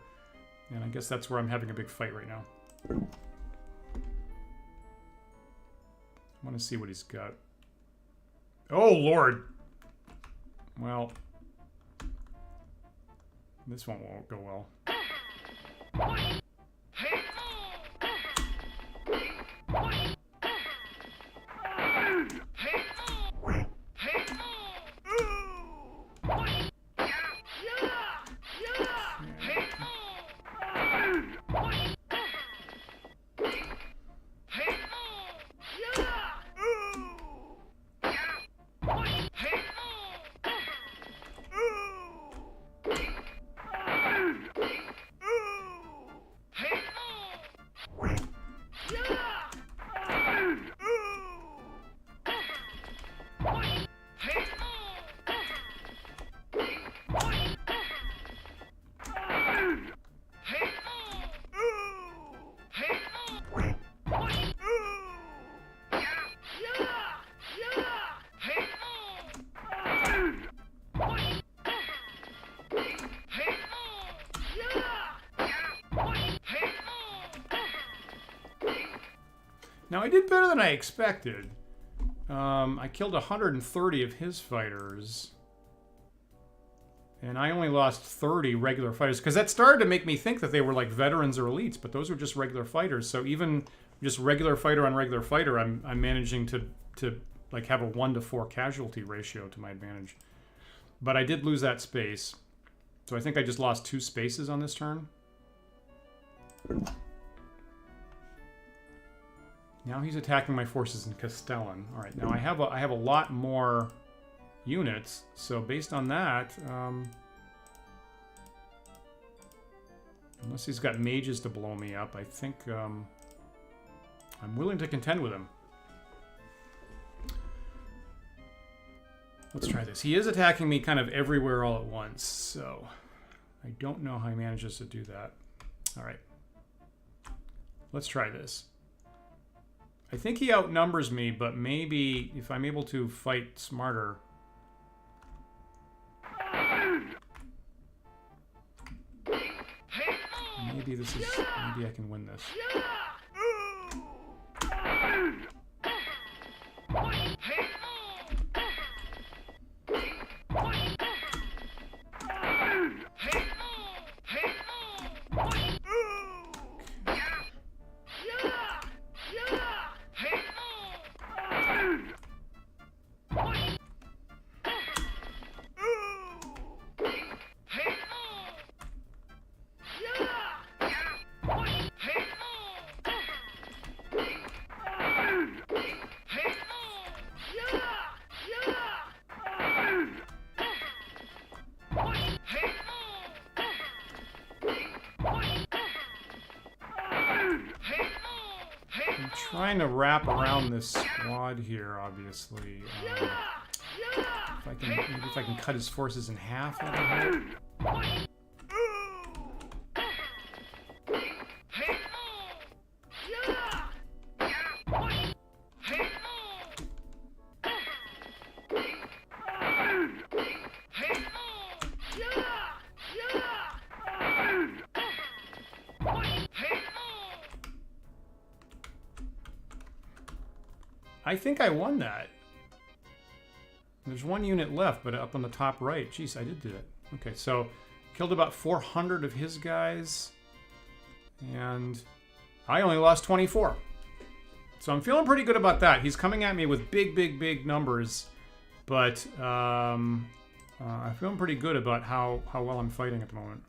And I guess that's where I'm having a big fight right now. I want to see what he's got. Oh, Lord. Well, this one won't go well. Now, I did better than I expected. I killed 130 of his fighters. And I only lost 30 regular fighters. Because that started to make me think that they were like veterans or elites. But those were just regular fighters. So even just regular fighter on regular fighter, I'm managing to like have a 1-to-4 casualty ratio to my advantage. But I did lose that space. So I think I just lost 2 spaces on this turn. Now he's attacking my forces in Castellan. All right, now I have a lot more units, so based on that, unless he's got mages to blow me up, I think I'm willing to contend with him. Let's try this. He is attacking me kind of everywhere all at once, so I don't know how he manages to do that. All right, let's try this. I think he outnumbers me, but maybe if I'm able to fight smarter. Maybe I can win this. Trying to wrap around this squad here, obviously. If I can cut his forces in half, that'll help. I think I won that. There's 1 unit left, but up on the top right. Jeez, I did do it. Okay, so killed about 400 of his guys, and I only lost 24. So I'm feeling pretty good about that. He's coming at me with big numbers, but I'm feeling pretty good about how well I'm fighting at the moment.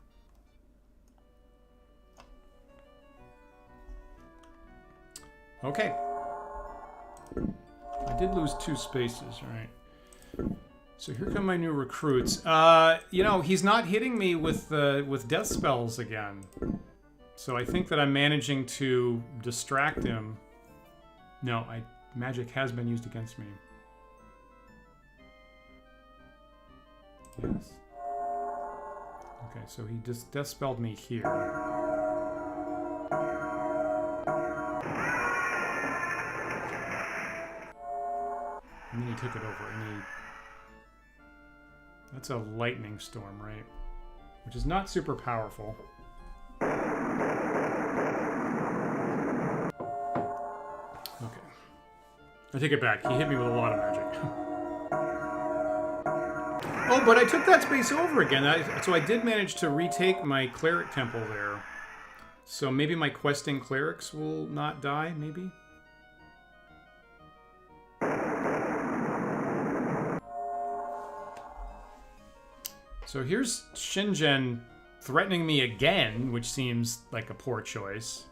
Okay. I did lose 2 spaces, right? So here come my new recruits. You know, he's not hitting me with death spells again. So I think that I'm managing to distract him. No, magic has been used against me. Yes. Okay, so he just death spelled me here. And then he took it over, and that's a lightning storm, right? Which is not super powerful. Okay. I take it back. He hit me with a lot of magic. Oh, but I took that space over again. So I did manage to retake my cleric temple there. So maybe my questing clerics will not die, maybe? So here's Shingen threatening me again, which seems like a poor choice.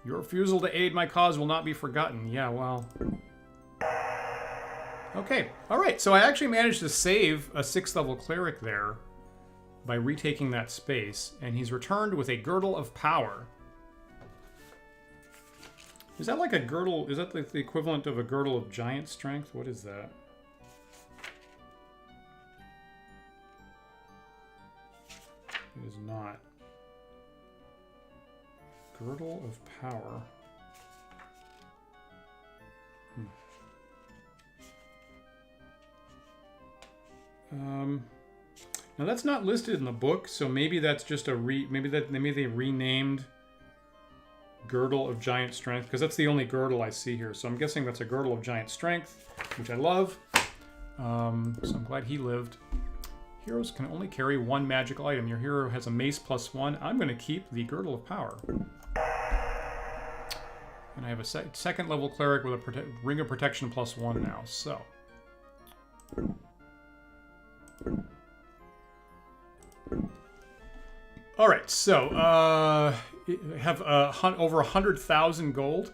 Your refusal to aid my cause will not be forgotten. Yeah, well... Okay, alright, so I actually managed to save a 6th level cleric there by retaking that space, and he's returned with a Girdle of Power. Is that like a girdle? Is that like the equivalent of a Girdle of Giant Strength? What is that? It is not. Girdle of Power. Now that's not listed in the book, so maybe that's just a maybe they renamed Girdle of Giant Strength, because that's the only girdle I see here. So I'm guessing that's a Girdle of Giant Strength, which I love. So I'm glad he lived. Heroes can only carry one magical item. Your hero has a mace +1. I'm going to keep the Girdle of Power. And I have a second level cleric with a Ring of Protection +1 now. So. Alright, so have over 100,000 gold,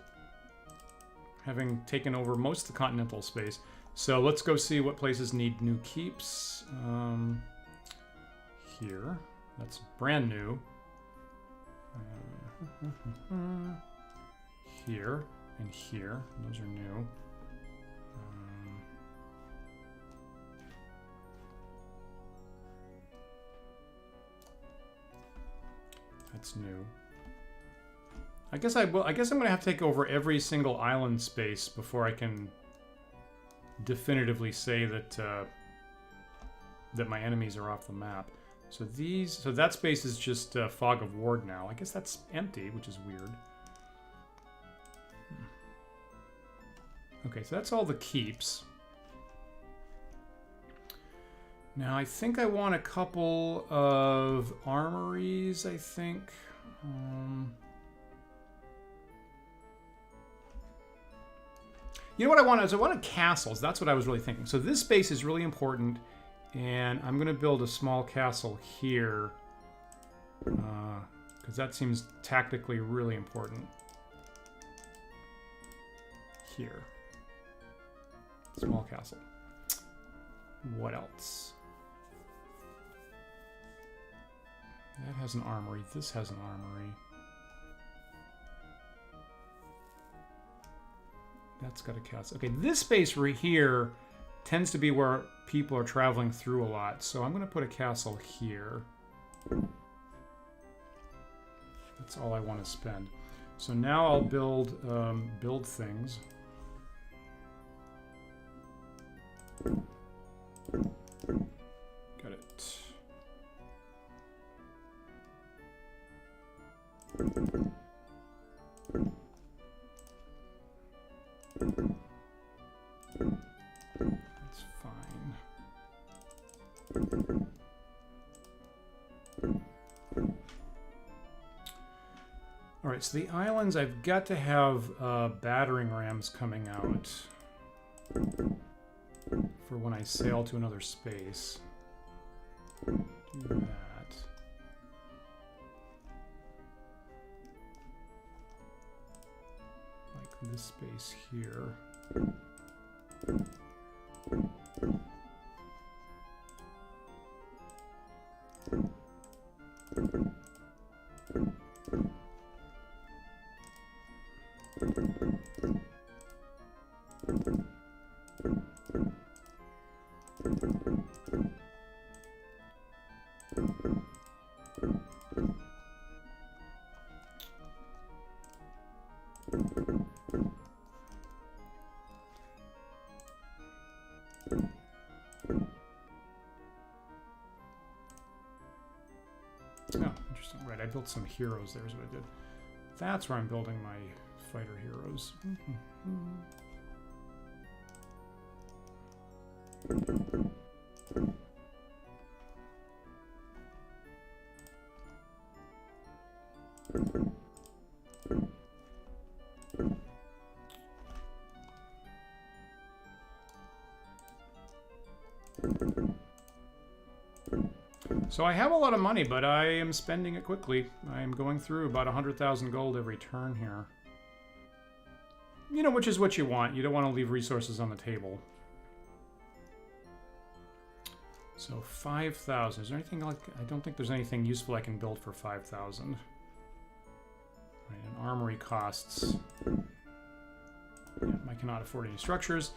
having taken over most of the continental space. So let's go see what places need new keeps. Here, that's brand new. Here and here, those are new. That's new. I guess I'm going to have to take over every single island space before I can definitively say that that my enemies are off the map. So that space is just Fog of Ward now. I guess that's empty, which is weird. Okay, so that's all the keeps. Now, I think I want a couple of armories, I think. You know what I want is I wanted castles. That's what I was really thinking. So this space is really important, and I'm going to build a small castle here, because that seems tactically really important. Here. Small castle. What else? That has an armory. This has an armory. That's got a castle. Okay, this space right here tends to be where people are traveling through a lot. So I'm going to put a castle here. That's all I want to spend. So now I'll build things. Got it. That's fine. All right, so the islands, I've got to have battering rams coming out for when I sail to another space. Do that. Like this space here. Right, I built some heroes there is what I did. That's where I'm building my fighter heroes. So I have a lot of money, but I am spending it quickly. I am going through about 100,000 gold every turn here. You know, which is what you want. You don't want to leave resources on the table. So 5,000. Is there anything like... I don't think there's anything useful I can build for 5,000. Right, and armory costs... Yeah, I cannot afford any structures.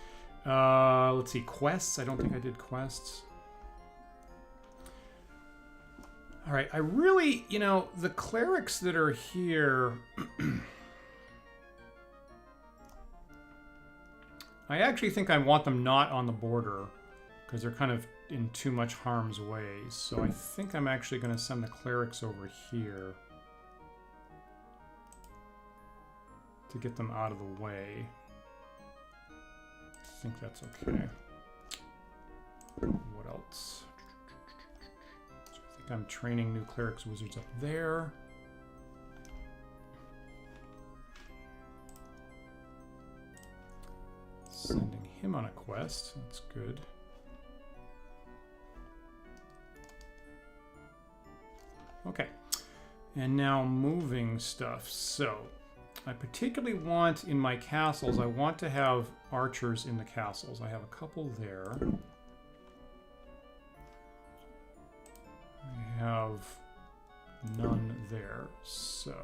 Let's see, quests. I don't think I did quests. All right, I really, you know, the clerics that are here... I actually think I want them not on the border, because they're kind of in too much harm's way. So I think I'm actually going to send the clerics over here to get them out of the way. I think that's okay. What else? So I think I'm training new clerics wizards up there. Sending him on a quest. That's good. Okay. And now moving stuff. So I particularly want in my castles, I want to have archers in the castles. I have a couple there. I have none there. So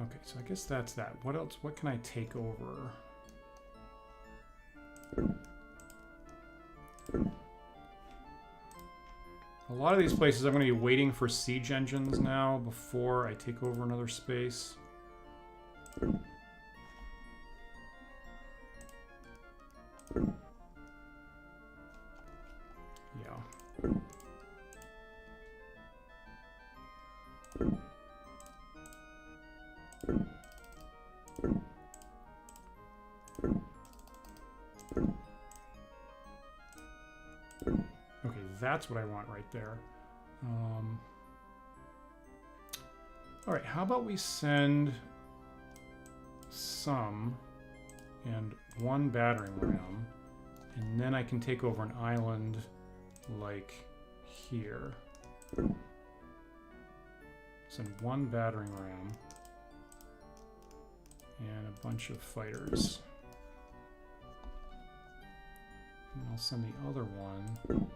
okay, so I guess that's that. What else? What can I take over? A lot of these places I'm going to be waiting for siege engines now before I take over another space. Yeah. Okay, that's what I want right there. All right, how about we send some and one battering ram, and then I can take over an island like here. Send one battering ram and a bunch of fighters. And I'll send the other one.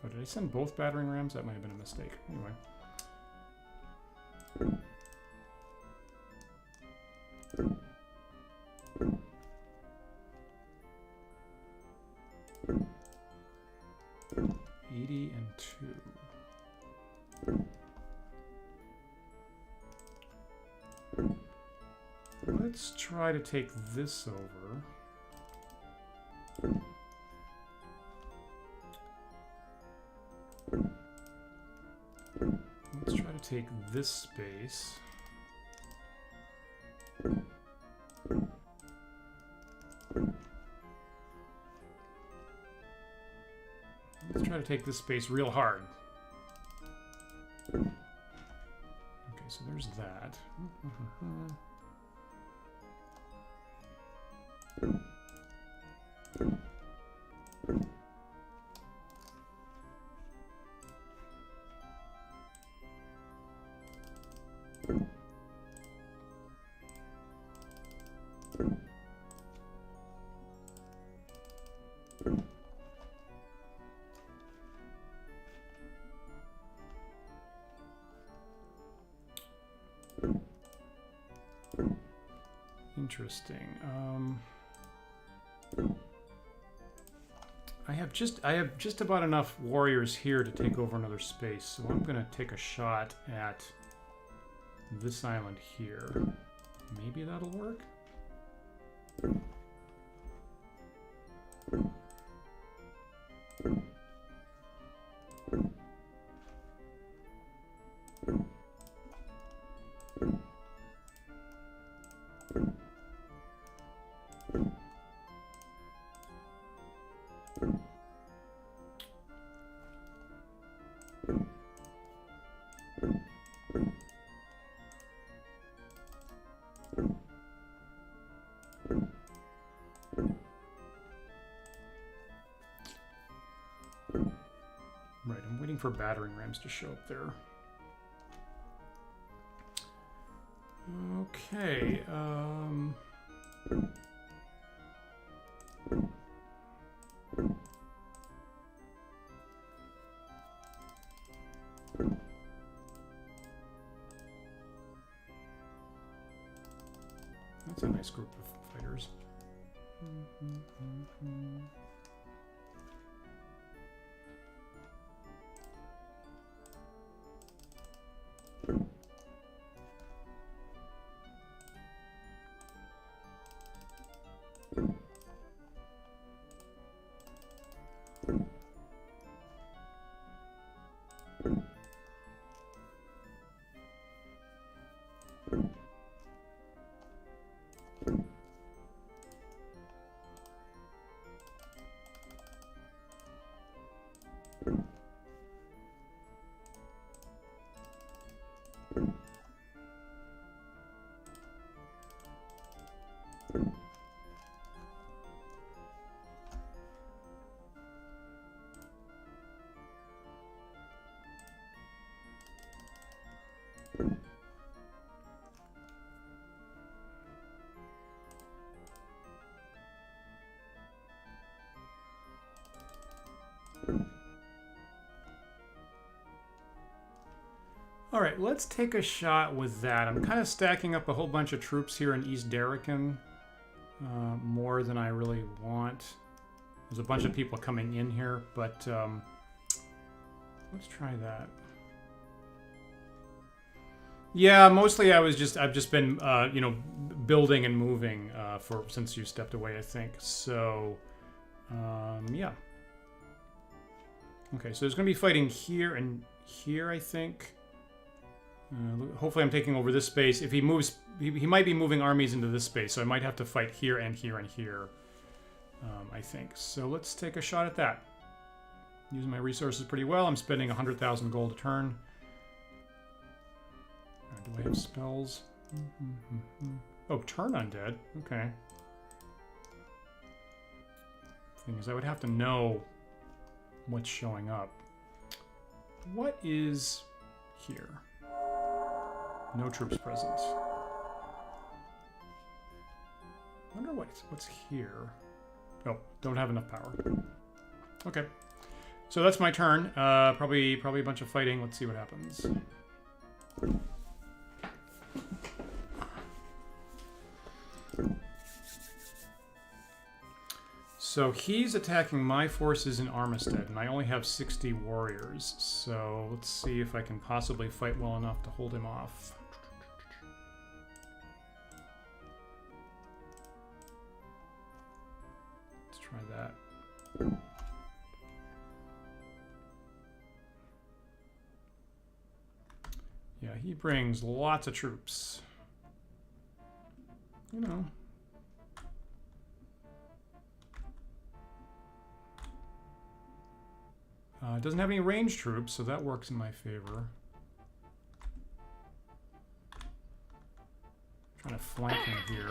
Oh, did I send both battering rams? That might have been a mistake. Anyway. $80 and 2. Let's try to take this over. Let's try to take this space. Let's try to take this space real hard. Okay, so there's that. Interesting. I have just about enough warriors here to take over another space, so I'm gonna take a shot at this island here. Maybe that'll work. Right, I'm waiting for battering rams to show up there. Okay, that's a nice group of fighters. All right, let's take a shot with that. I'm kind of stacking up a whole bunch of troops here in East Darrican, more than I really want. There's a bunch of people coming in here, but let's try that. Yeah, mostly I've just been you know, building and moving since you stepped away, I think. So yeah. Okay, so there's going to be fighting here and here, I think. Hopefully I'm taking over this space. If he moves, he might be moving armies into this space, so I might have to fight here and here and here, I think. So let's take a shot at that. Using my resources pretty well. I'm spending 100,000 gold a turn. Do I have spells? Oh, turn undead. Okay. Thing is, I would have to know what's showing up. What is here? No troops present. I wonder what's here. Oh, don't have enough power. Okay. So that's my turn. Probably a bunch of fighting. Let's see what happens. So he's attacking my forces in Armistead, and I only have 60 warriors. So let's see if I can possibly fight well enough to hold him off. Let's try that. Yeah, he brings lots of troops. You know. It doesn't have any ranged troops, so that works in my favor. Trying to flank him here.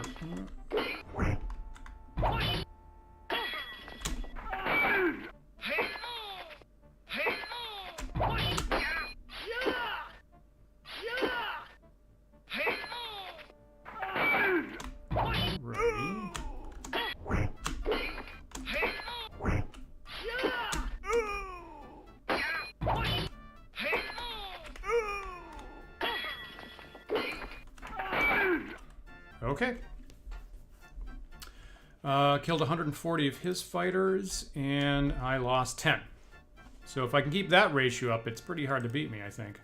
Okay. Killed 140 of his fighters, and I lost 10. So if I can keep that ratio up, it's pretty hard to beat me, I think.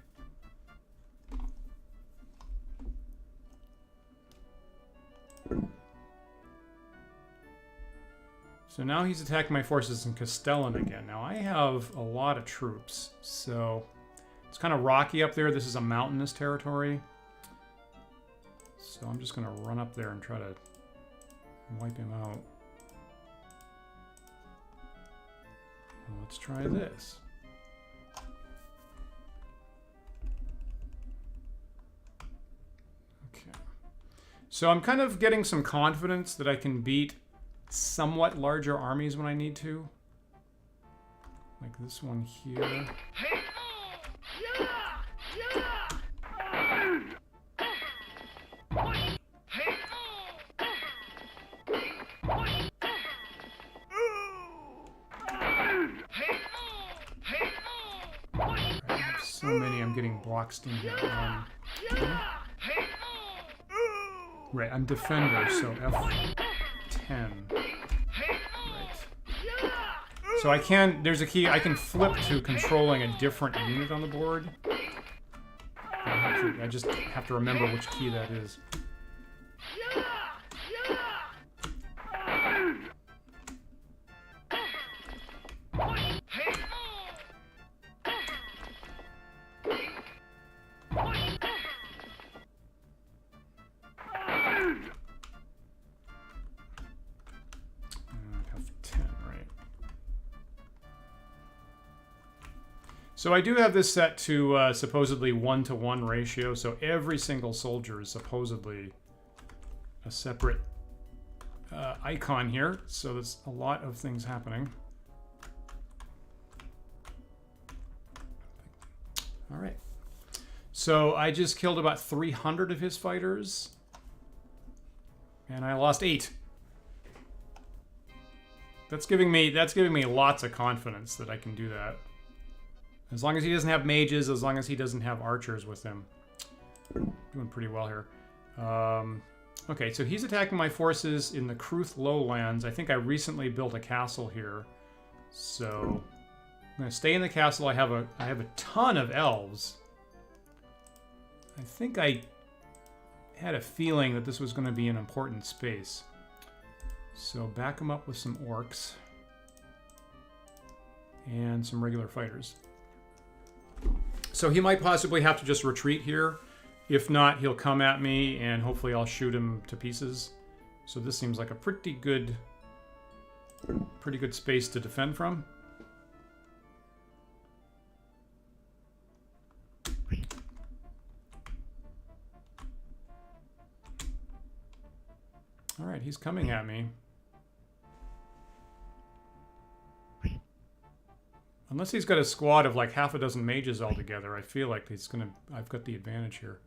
So now he's attacking my forces in Castellan again. Now I have a lot of troops, so it's kind of rocky up there. This is a mountainous territory. So I'm just going to run up there and try to wipe him out. Well, let's try this. Okay. So I'm kind of getting some confidence that I can beat somewhat larger armies when I need to. Like this one here. I have so many, I'm getting blocked in here. Right, I'm defender, so F10. Right. So I can, there's a key, I can flip to controlling a different unit on the board. I just have to remember which key that is. So I do have this set to supposedly 1-to-1 ratio, so every single soldier is supposedly a separate icon here, so there's a lot of things happening. All right. So I just killed about 300 of his fighters, and I lost 8. That's giving me lots of confidence that I can do that. As long as he doesn't have mages, as long as he doesn't have archers with him. Doing pretty well here. Okay, so he's attacking my forces in the Kruth lowlands. I think I recently built a castle here. So I'm going to stay in the castle. I have a ton of elves. I think I had a feeling that this was going to be an important space. So back him up with some orcs. And some regular fighters. So he might possibly have to just retreat here. If not, he'll come at me and hopefully I'll shoot him to pieces. So this seems like a pretty good space to defend from. All right, he's coming at me. Unless he's got a squad of like half a dozen mages all together, I feel like he's gonna. I've got the advantage here.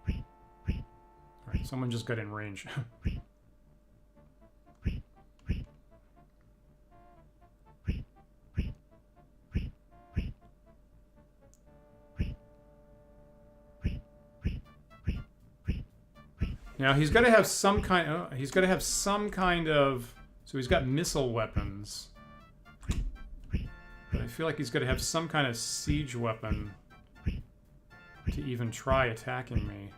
All right, someone just got in range. Now he's got to have some kind. He's got to have some kind of. So he's got missile weapons. But I feel like he's got to have some kind of siege weapon to even try attacking me.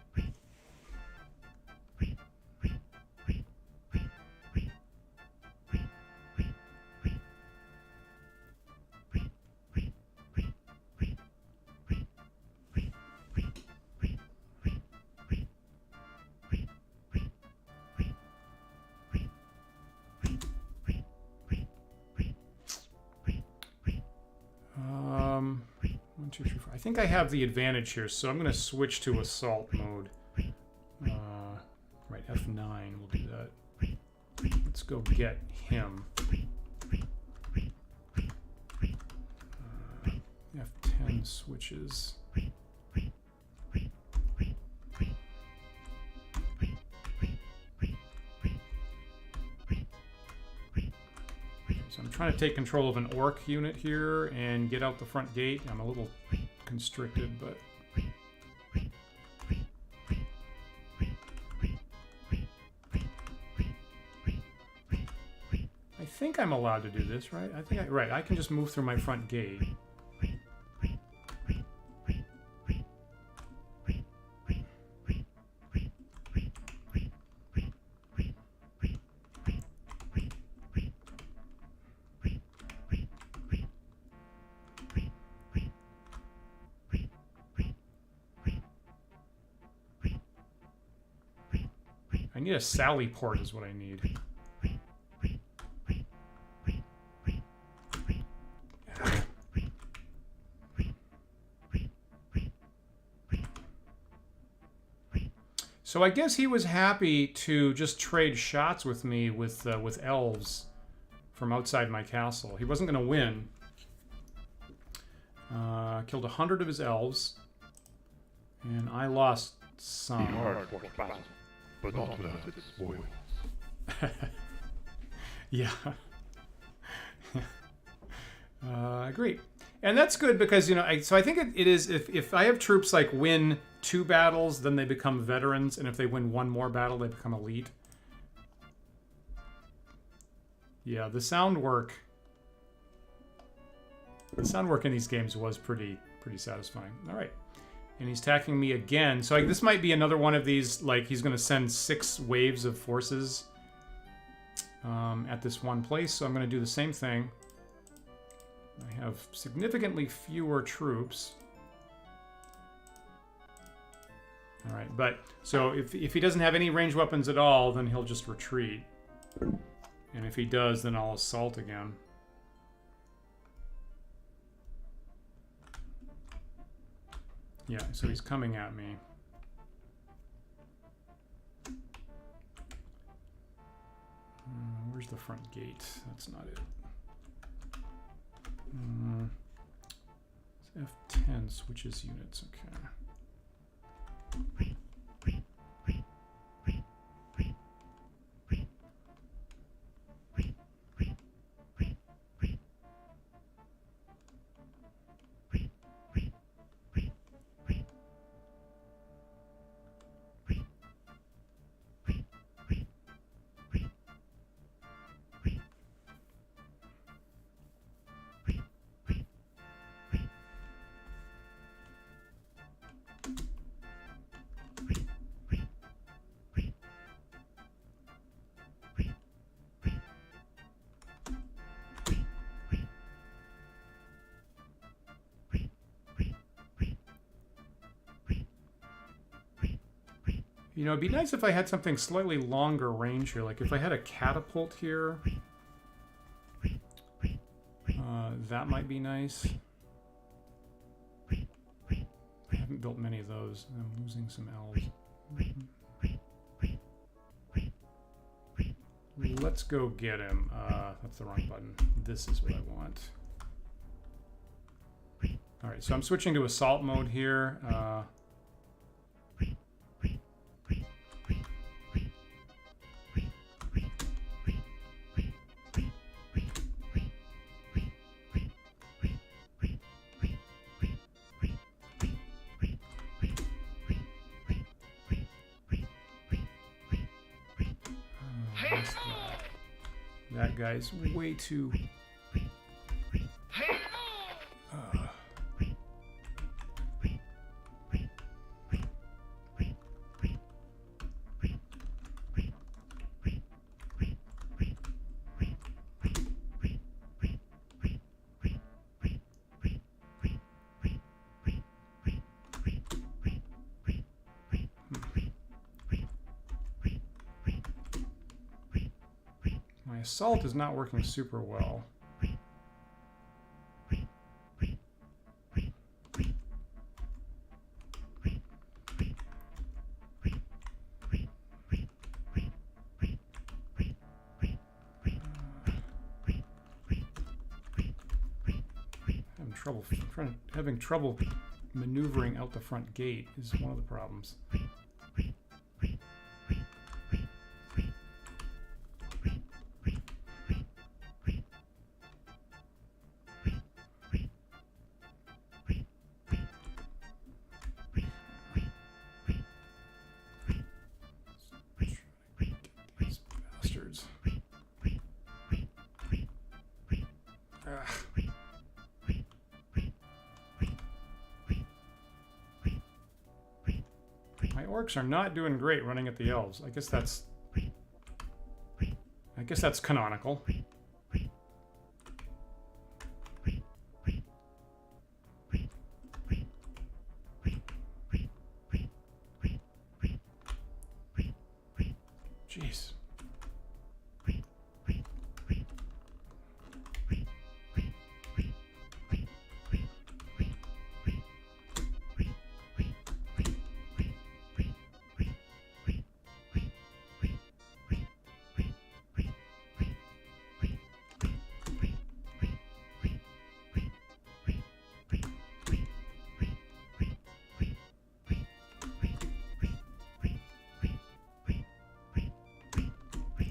I think I have the advantage here, so I'm going to switch to assault mode. Right, F9 will do that. Let's go get him. F10 switches. So I'm trying to take control of an orc unit here and get out the front gate. I'm a little constricted, but I think I'm allowed to do this, right? I think I can just move through my front gate. I need a sally port is what I need. So I guess he was happy to just trade shots with me with elves from outside my castle. He wasn't going to win. Killed 100 of his elves, and I lost some. Hard fought battle, but not without its spoils. Yeah. Great. And that's good because, you know, so I think it is, if I have troops like win 2 battles, then they become veterans, and if they win 1 more battle, they become elite. Yeah, the sound work in these games was pretty satisfying. All right. And he's attacking me again. So this might be another one of these, like he's going to send 6 waves of forces at this one place. So I'm going to do the same thing. I have significantly fewer troops. All right, but so if he doesn't have any ranged weapons at all, then he'll just retreat. And if he does, then I'll assault again. Yeah, so he's coming at me. Where's the front gate? That's not it. F10 switches units, okay. You know, it'd be nice if I had something slightly longer range here. Like if I had a catapult here, that might be nice. I haven't built many of those. I'm losing some elves. Let's go get him. That's the wrong button. This is what I want. All right, so I'm switching to assault mode here. That guy's way too... My assault is not working super well. Having trouble maneuvering out the front gate is one of the problems. These bastards. My orcs are not doing great running at the elves. I guess that's canonical. Jeez.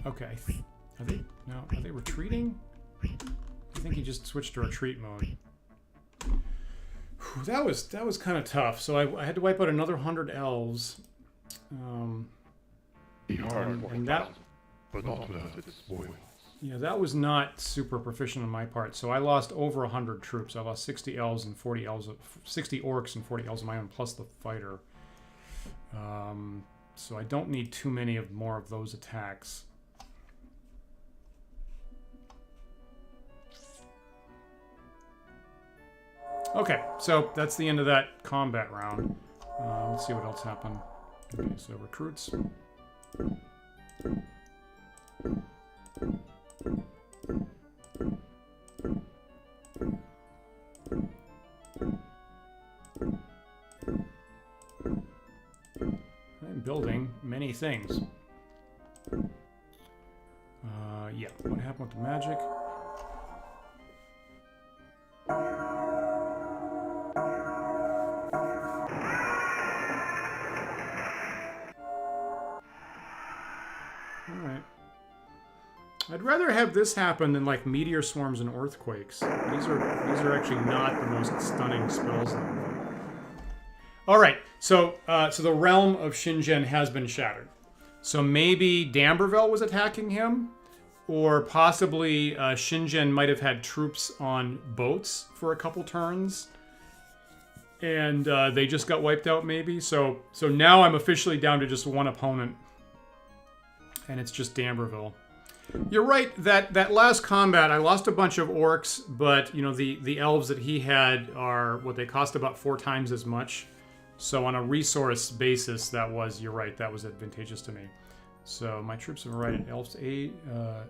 Okay. Are they? No. Are they retreating? I think he just switched to retreat mode. Whew, that was kind of tough. So I had to wipe out another 100 elves. And that, but not without its spoils. yeah, that was not super proficient on my part. So I lost over 100 troops. I lost 60 elves and 40 elves, 60 orcs and 40 elves of my own, plus the fighter. So I don't need too many more of those attacks. Okay, so that's the end of that combat round. Let's see what else happened. Okay, so recruits. I'm building many things. Yeah, what happened with the magic? Alright. I'd rather have this happen than like meteor swarms and earthquakes. These are actually not the most stunning spells in the world. Alright, so the realm of Shingen has been shattered. So maybe D'Amberville was attacking him, or possibly Shingen might have had troops on boats for a couple turns, and they just got wiped out maybe. So now I'm officially down to just one opponent, and it's just D'Amberville. You're right, that last combat, I lost a bunch of orcs, but you know the elves that he had are what they cost about 4 times as much. So on a resource basis, you're right, that was advantageous to me. So my troops have arrived at Elf's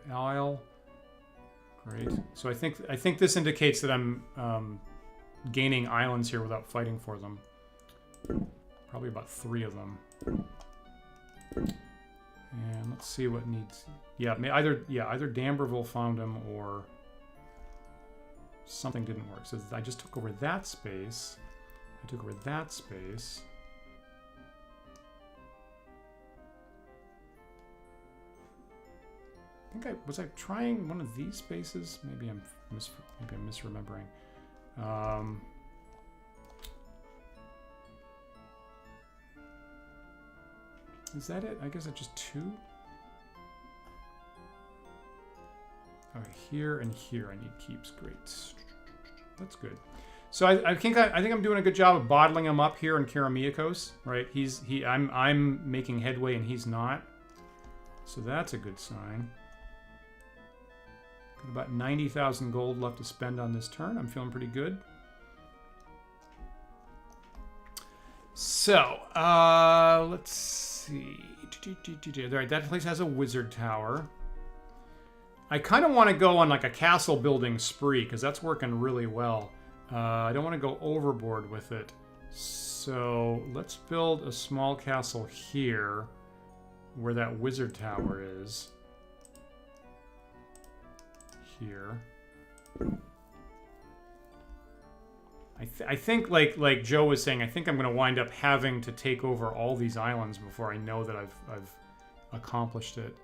Isle. Great. So I think this indicates that I'm gaining islands here without fighting for them. Probably about 3 of them. And let's see what needs. Yeah, either D'Amberville found him or something didn't work. So I just took over that space. I took over that space. I think was I trying one of these spaces? Maybe I'm misremembering. Is that it? I guess it's just 2. Okay, here and here I need keeps. Great. That's good. So I think I'm doing a good job of bottling him up here in Karamiakos, right? I'm making headway and he's not. So that's a good sign. Got about 90,000 gold left to spend on this turn. I'm feeling pretty good. So, let's see. All right, that place has a wizard tower. I kind of want to go on like a castle building spree because that's working really well. I don't want to go overboard with it. So let's build a small castle here where that wizard tower is. Here. I think like Joe was saying, I think I'm going to wind up having to take over all these islands before I know that I've accomplished it.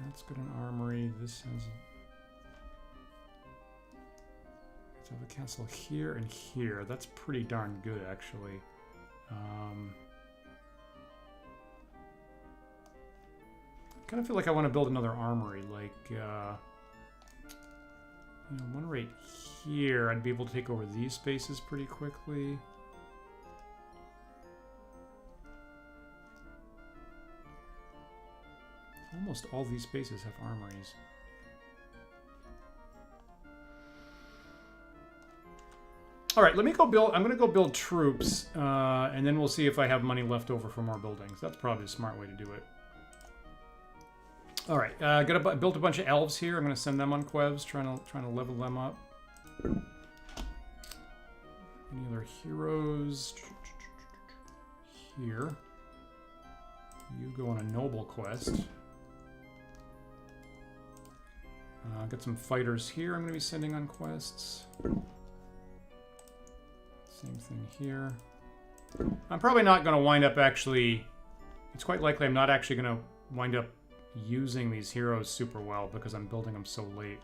That's got an armory. This has let's have a castle here and here. That's pretty darn good, actually. I kind of feel like I want to build another armory, like one right here. I'd be able to take over these spaces pretty quickly. Almost all these spaces have armories. All right, let me go build. I'm going to go build troops, and then we'll see if I have money left over for more buildings. That's probably a smart way to do it. All right, built a bunch of elves here. I'm going to send them on quests, trying to level them up. Any other heroes? Here. You go on a noble quest. Got some fighters here I'm going to be sending on quests. Same thing here. I'm probably not going to wind up actually... It's quite likely I'm not actually going to wind up using these heroes super well because I'm building them so late.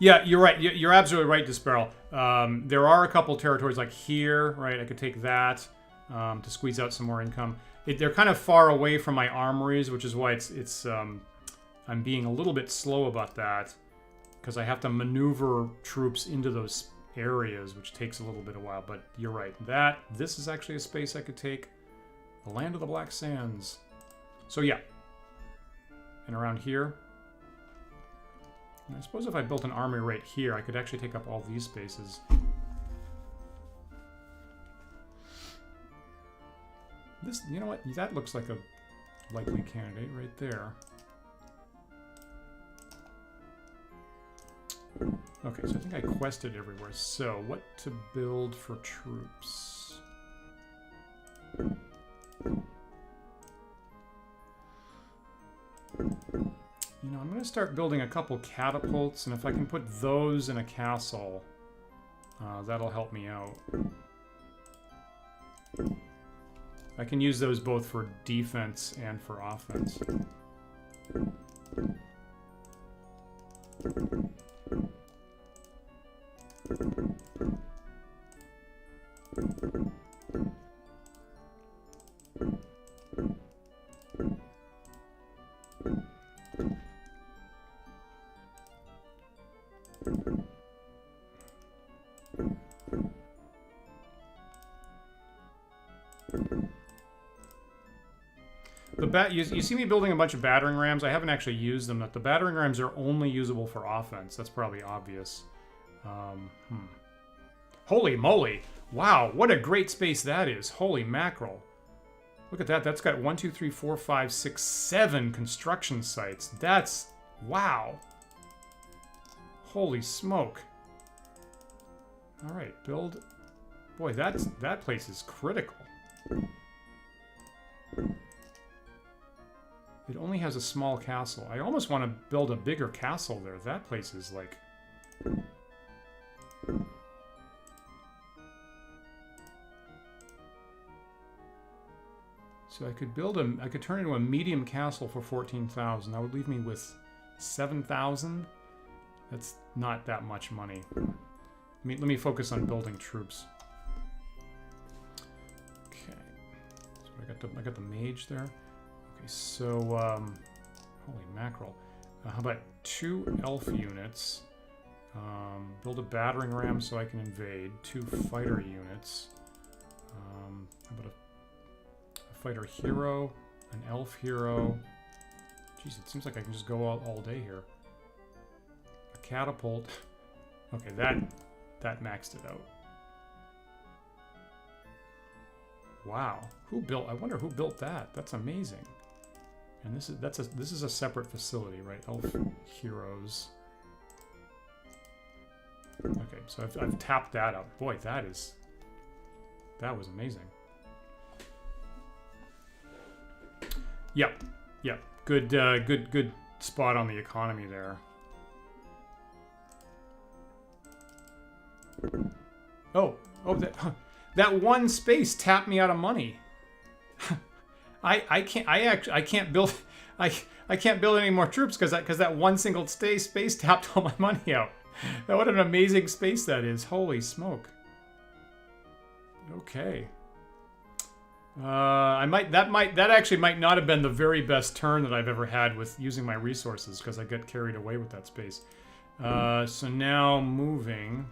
Yeah, you're right. You're absolutely right, Disparel. There are a couple territories like here, right? I could take that to squeeze out some more income. They're kind of far away from my armories, which is why I'm being a little bit slow about that because I have to maneuver troops into those areas, which takes a little bit of while. But you're right. This is actually a space I could take. The Land of the Black Sands. So yeah. And around here. I suppose if I built an army right here, I could actually take up all these spaces. This, you know what? That looks like a likely candidate right there. Okay, so I think I quested everywhere. So, what to build for troops? You know, I'm going to start building a couple catapults, and if I can put those in a castle, that'll help me out. I can use those both for defense and for offense. You see me building a bunch of battering rams. I haven't actually used them. The battering rams are only usable for offense. That's probably obvious. Holy moly. Wow, what a great space that is. Holy mackerel. Look at that. That's got 1, 2, 3, 4, 5, 6, 7 construction sites. That's... wow. Holy smoke. All right, build... Boy, that place is critical. It only has a small castle. I almost want to build a bigger castle there. That place is like... So I could I could turn it into a medium castle for 14,000. That would leave me with 7,000. That's not that much money. Let me focus on building troops. Okay. So I got the mage there. Okay, so holy mackerel. How about 2 elf units? Build a battering ram so I can invade. 2 fighter units. How about a fighter hero, an elf hero. Jeez, it seems like I can just go all day here. A catapult. Okay, that maxed it out. Wow, I wonder who built that. That's amazing. And this is a separate facility, right? Elf heroes. Okay, so I've tapped that up. Boy, that was amazing. Yep. Good spot on the economy there. Oh, that one space tapped me out of money. I can't build any more troops because that one single space tapped all my money out. What an amazing space that is. Holy smoke. Okay. That actually might not have been the very best turn that I've ever had with using my resources because I got carried away with that space. So now moving.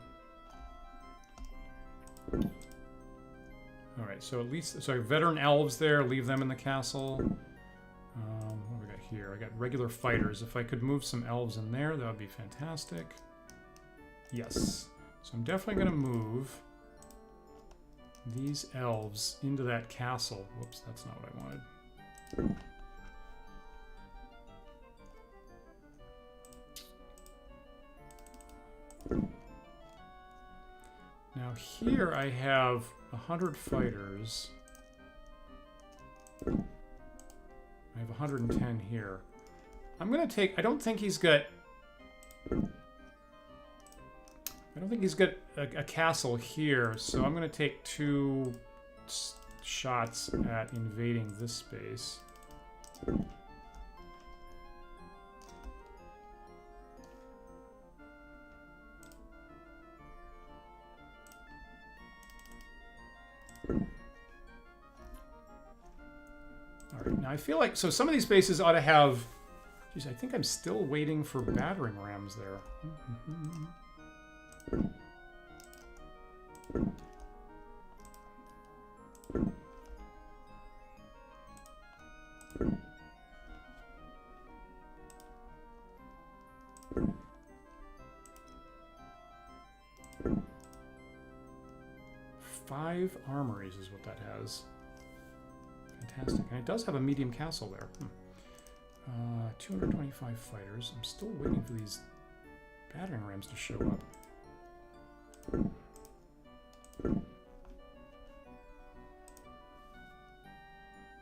All right, so at least veteran elves there. Leave them in the castle. What do we got here? I got regular fighters. If I could move some elves in there, that would be fantastic. Yes. So I'm definitely going to move these elves into that castle. Whoops, that's not what I wanted. Now here I have 100 fighters. I have 110 here. I'm going to take... I don't think he's got... I don't think he's got a castle here, so I'm going to take 2 shots at invading this space. Alright, now I feel like, so some of these bases ought to have, geez, I think I'm still waiting for battering rams there. 5 armories is what that has. Fantastic. And it does have a medium castle there. 225 fighters. I'm still waiting for these battering rams to show up.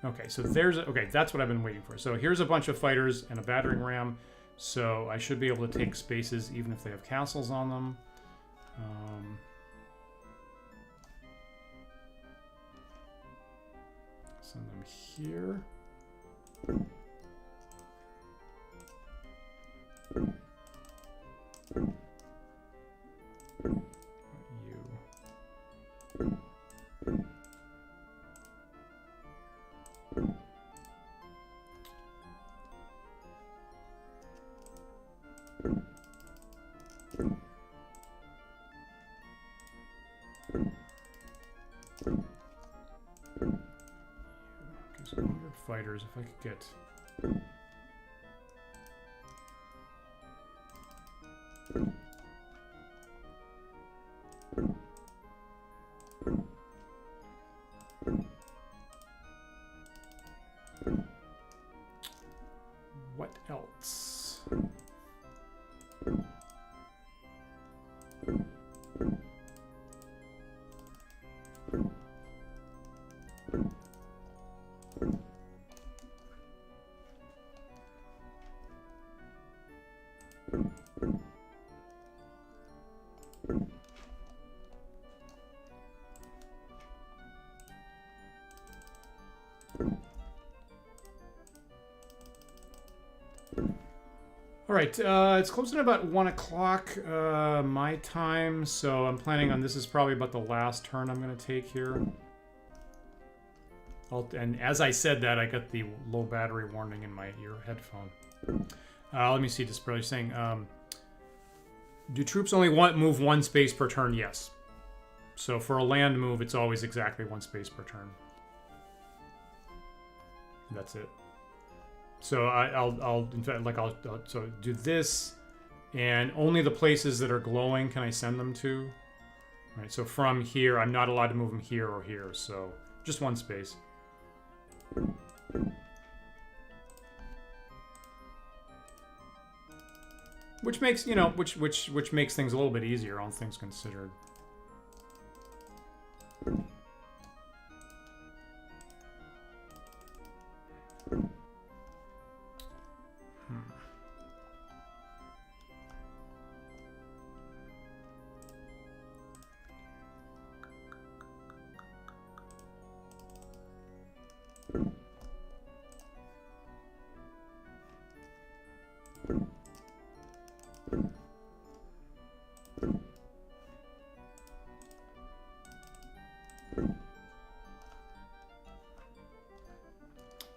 Okay, so there's okay, that's what I've been waiting for. So here's a bunch of fighters and a battering ram. So I should be able to take spaces even if they have castles on them. Send them here. So 100 fighters, if I could get... What else? All right, it's closing about 1 o'clock my time, so I'm planning on this is probably about the last turn I'm going to take here. And as I said that, I got the low battery warning in my ear headphone. Let me see, just barely saying, do troops only move 1 space per turn? Yes. So for a land move, it's always exactly 1 space per turn. That's it. So I'll in fact, like I'll so do this, and only the places that are glowing can I send them to. All right. So from here, I'm not allowed to move them here or here. So just 1 space. Which makes, you know, which makes things a little bit easier, all things considered.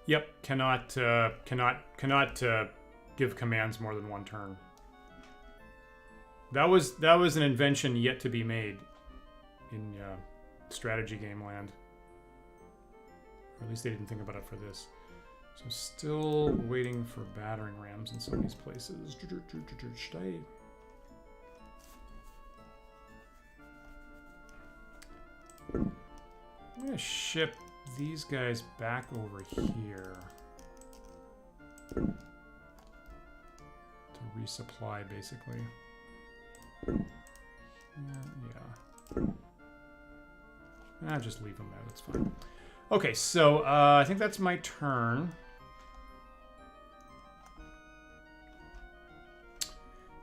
Yep, cannot give commands more than 1 turn. That was an invention yet to be made in strategy game land. Or at least they didn't think about it for this. So still waiting for battering rams in some of these places. Should I... I'm gonna ship these guys back over here to resupply, basically. Yeah. I'll just leave them there, that's fine. Okay, so I think that's my turn.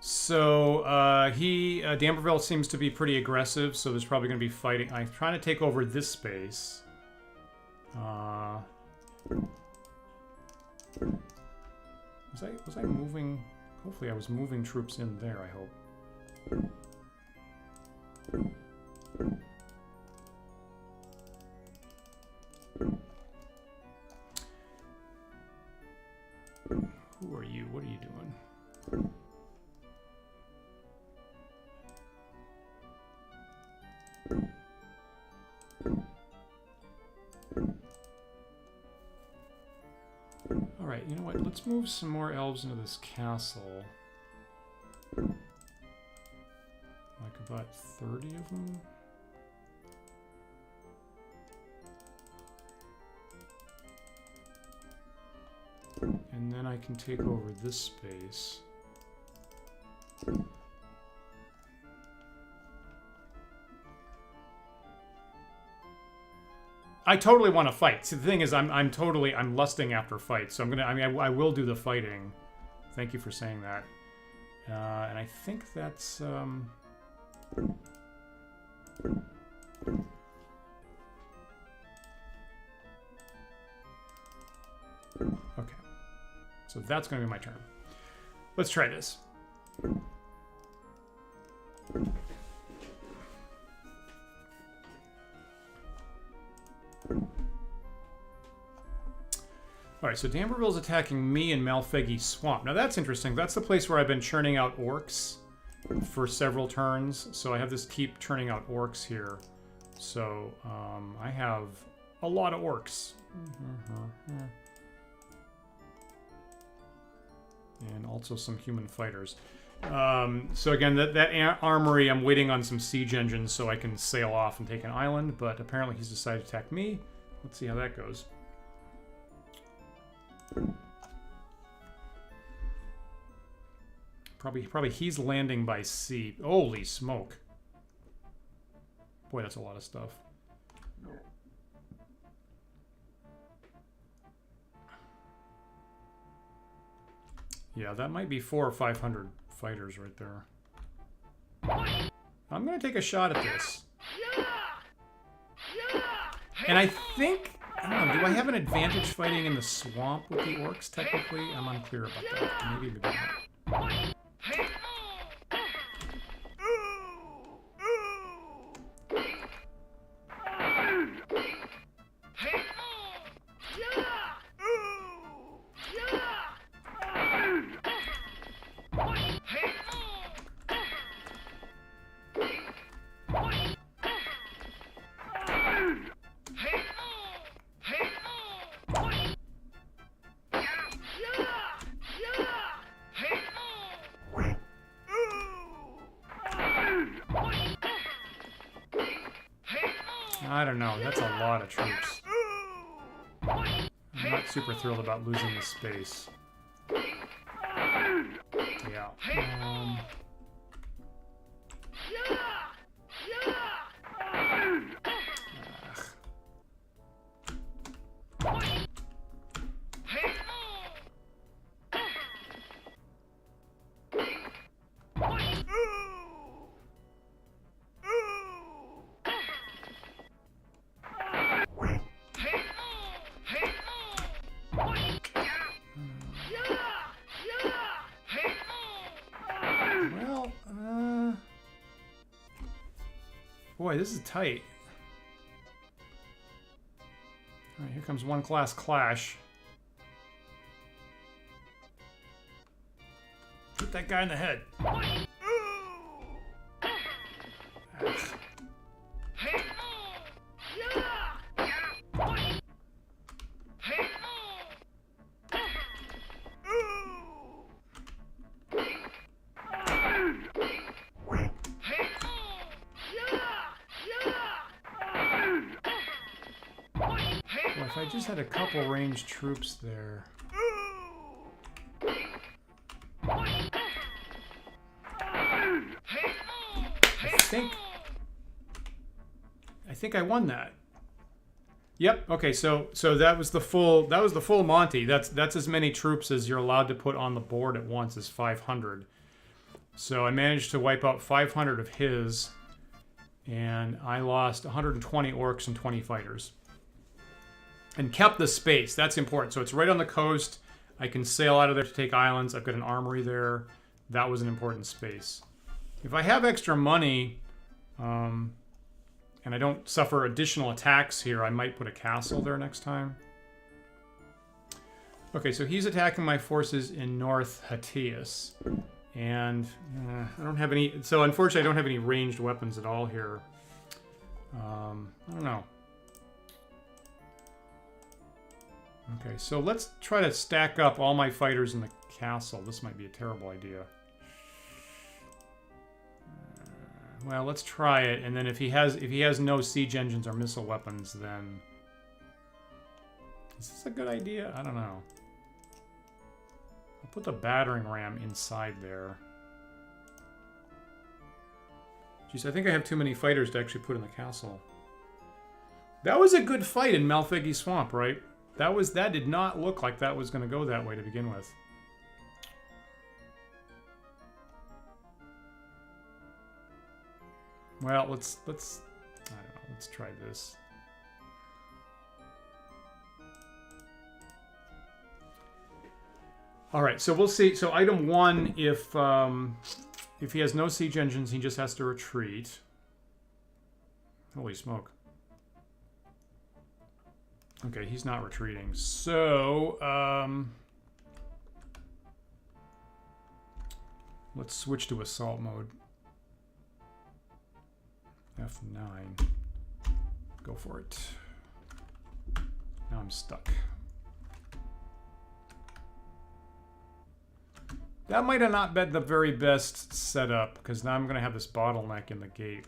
So D'Amberville seems to be pretty aggressive, so there's probably going to be fighting. I'm trying to take over this space. Was I moving? Hopefully I was moving troops in there, I hope. Who are you? What are you doing? Alright, you know what? Let's move some more elves into this castle. Like about 30 of them. And then I can take over this space. I totally want to fight. See, the thing is, I'm lusting after fights. So I will do the fighting. Thank you for saying that. And I think that's okay. So that's going to be my turn. Let's try this. Alright, so D'Amberville's attacking me in Malfeggy Swamp. Now that's interesting. That's the place where I've been churning out orcs for several turns. So I have this keep churning out orcs here. So I have a lot of orcs. And also some human fighters. So again, that armory, I'm waiting on some siege engines so I can sail off and take an island. But apparently he's decided to attack me. Let's see how that goes. Probably he's landing by sea. Holy smoke. Boy, that's a lot of stuff. Yeah, that might be 400 or 500 fighters right there. I'm going to take a shot at this. And I think... I don't know, do I have an advantage fighting in the swamp with the orcs, technically? I'm unclear about that. Maybe we don't. I don't know, that's a lot of troops. I'm not super thrilled about losing this space. Yeah. Boy, this is tight. Alright, here comes one class clash. Hit that guy in the head. If I just had a couple ranged troops there. I think I won that. Yep. Okay. So that was the full Monty. That's as many troops as you're allowed to put on the board at once, is 500. So I managed to wipe out 500 of his, and I lost 120 orcs and 20 fighters. And kept the space. That's important. So it's right on the coast. I can sail out of there to take islands. I've got an armory there. That was an important space. If I have extra money, and I don't suffer additional attacks here, I might put a castle there next time. Okay, so he's attacking my forces in North Hatius. And I don't have any... So unfortunately, I don't have any ranged weapons at all here. I don't know. Okay, so let's try to stack up all my fighters in the castle. This might be a terrible idea. Well, let's try it, and then if he has no siege engines or missile weapons, then... Is this a good idea? I don't know. I'll put the battering ram inside there. Jeez, I think I have too many fighters to actually put in the castle. That was a good fight in Malfigi Swamp, right? That did not look like that was going to go that way to begin with. Well, let's I don't know, let's try this. All right, so we'll see. So item 1, if he has no siege engines, he just has to retreat. Holy smoke. Okay, he's not retreating. So, let's switch to assault mode. F9. Go for it. Now I'm stuck. That might have not been the very best setup, because now I'm going to have this bottleneck in the gate.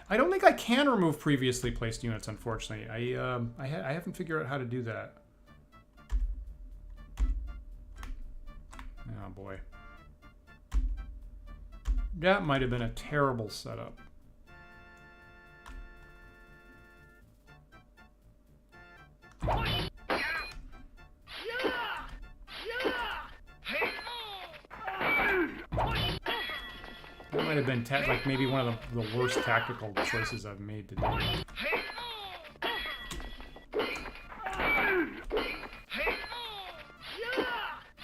I don't think I can remove previously placed units, unfortunately. I haven't figured out how to do that. Oh boy. That might have been a terrible setup. That might have been like maybe one of the worst tactical choices I've made today.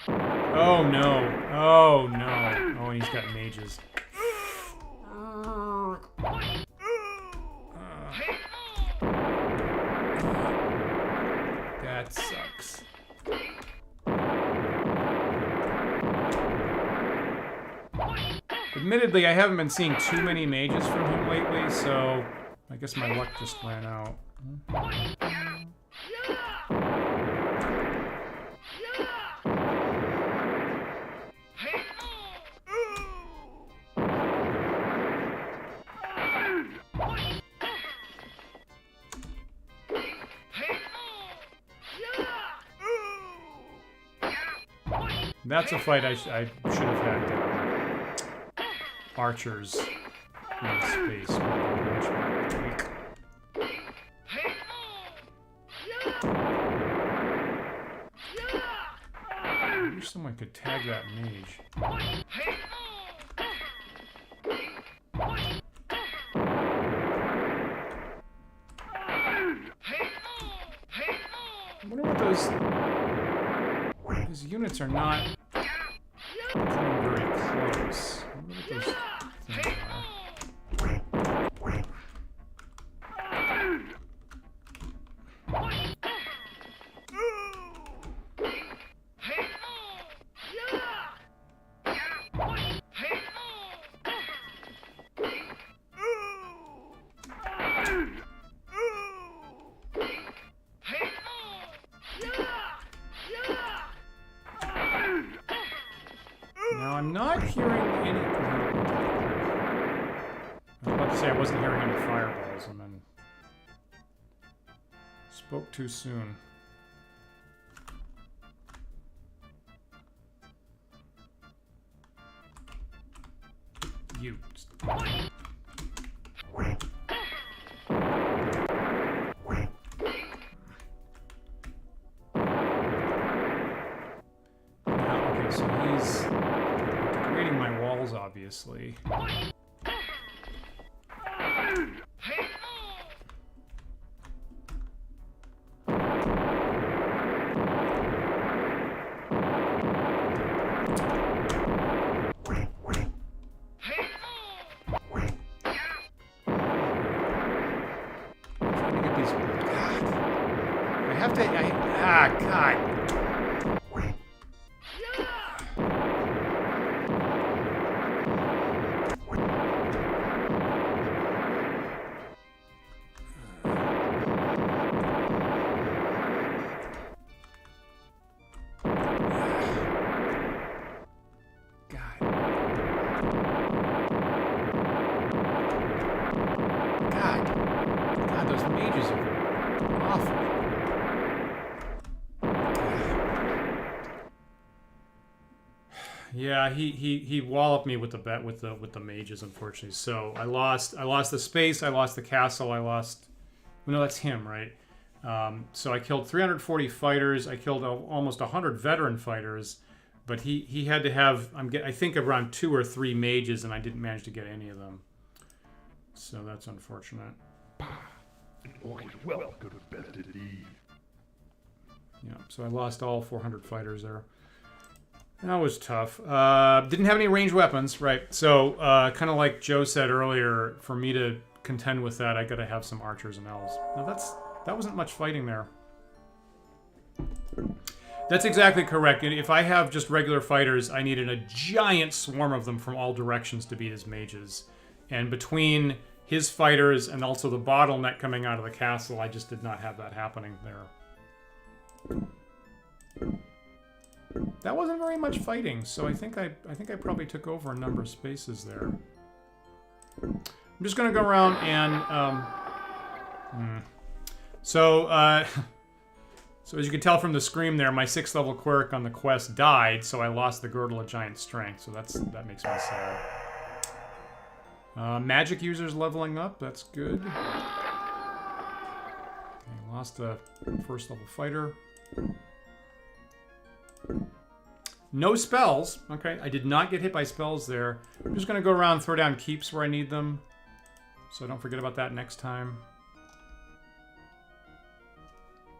Oh no! Oh no! Oh, and he's got mages. That sucks. Admittedly, I haven't been seeing too many mages from him lately, so I guess my luck just ran out. That's a fight I should have had archers in space. I wish someone could tag that mage. I wonder what those units are not coming very close. I wonder what those things are. Now, I'm not hearing any... I was about to say I wasn't hearing any fireballs and then spoke too soon. You. spells, obviously. God. God, those mages are awful. Yeah, he walloped me with the bet with the mages, unfortunately. So I lost the space, I lost the castle, I lost. No, that's him, right? So I killed 340 fighters. I killed almost 100 veteran fighters, but he had to have I think around 2 or 3 mages, and I didn't manage to get any of them. So that's unfortunate. An orc is well good with belted Eve. Yeah, so I lost all 400 fighters there. That was tough. Didn't have any ranged weapons, right? So kind of like Joe said earlier, for me to contend with that, I got to have some archers and elves. Now that wasn't much fighting there. That's exactly correct. If I have just regular fighters, I needed a giant swarm of them from all directions to beat his mages. And between his fighters and also the bottleneck coming out of the castle, I just did not have that happening there. That wasn't very much fighting, so I think I probably took over a number of spaces there. I'm just gonna go around and So as you can tell from the scream there, my 6th level cleric on the quest died, so I lost the Girdle of Giant Strength, so that makes me sad. Magic users leveling up, that's good. Okay, lost a 1st level fighter. No spells. Okay, I did not get hit by spells there. I'm just going to go around and throw down keeps where I need them, so don't forget about that next time.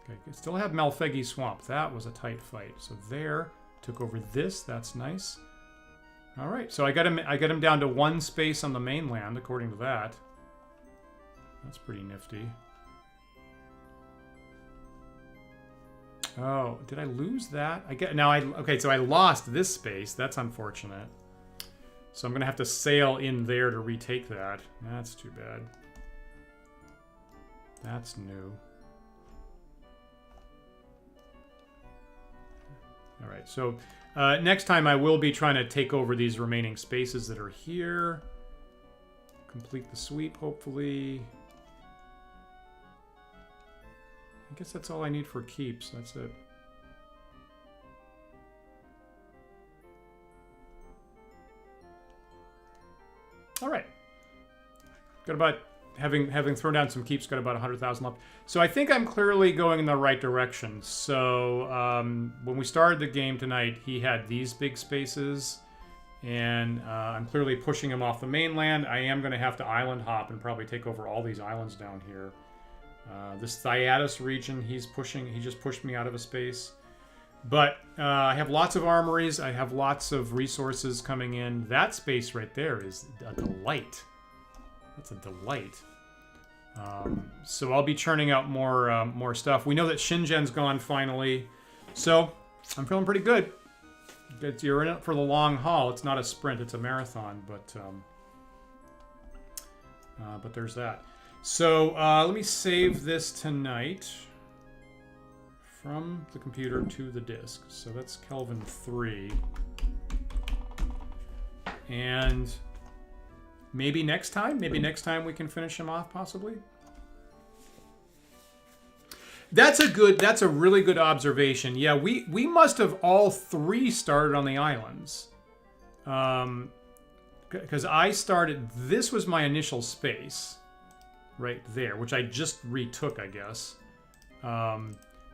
Okay, I still have Malfegi Swamp. That was a tight fight. So there, took over this. That's nice. All right, so I got him down to 1 space on the mainland, according to that. That's pretty nifty. Oh, did I lose that? Okay, so I lost this space. That's unfortunate. So I'm gonna have to sail in there to retake that. That's too bad. That's new. All right, so next time I will be trying to take over these remaining spaces that are here. Complete the sweep, hopefully. I guess that's all I need for keeps. That's it. All right. Got about having thrown down some keeps. Got about 100,000 left. So I think I'm clearly going in the right direction. So when we started the game tonight, he had these big spaces, and I'm clearly pushing him off the mainland. I am going to have to island hop and probably take over all these islands down here. This Thyatus region, he just pushed me out of a space. But I have lots of armories. I have lots of resources coming in. That space right there is a delight. That's a delight. So I'll be churning out more stuff. We know that Shingen's gone finally. So I'm feeling pretty good. You're in it for the long haul. It's not a sprint, it's a marathon. But there's that. So let me save this tonight from the computer to the disk. So that's Kelvin 3. And maybe next time we can finish him off, possibly. That's a really good observation. Yeah, we must have all 3 started on the islands. Because I started, this was my initial space. Right there, which I just retook, I guess.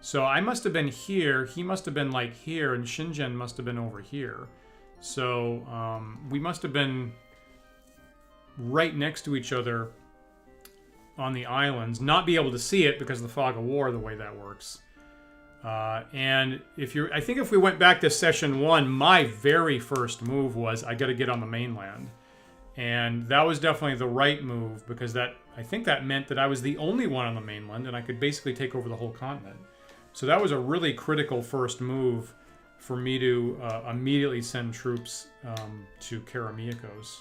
So I must have been here, he must have been like here, and Shingen must have been over here. So we must have been right next to each other on the islands, not be able to see it because of the fog of war, the way that works. And I think if we went back to session 1, my very first move was I got to get on the mainland. And that was definitely the right move because I think that meant that I was the only one on the mainland and I could basically take over the whole continent. So that was a really critical first move for me to immediately send troops to Karamiakos.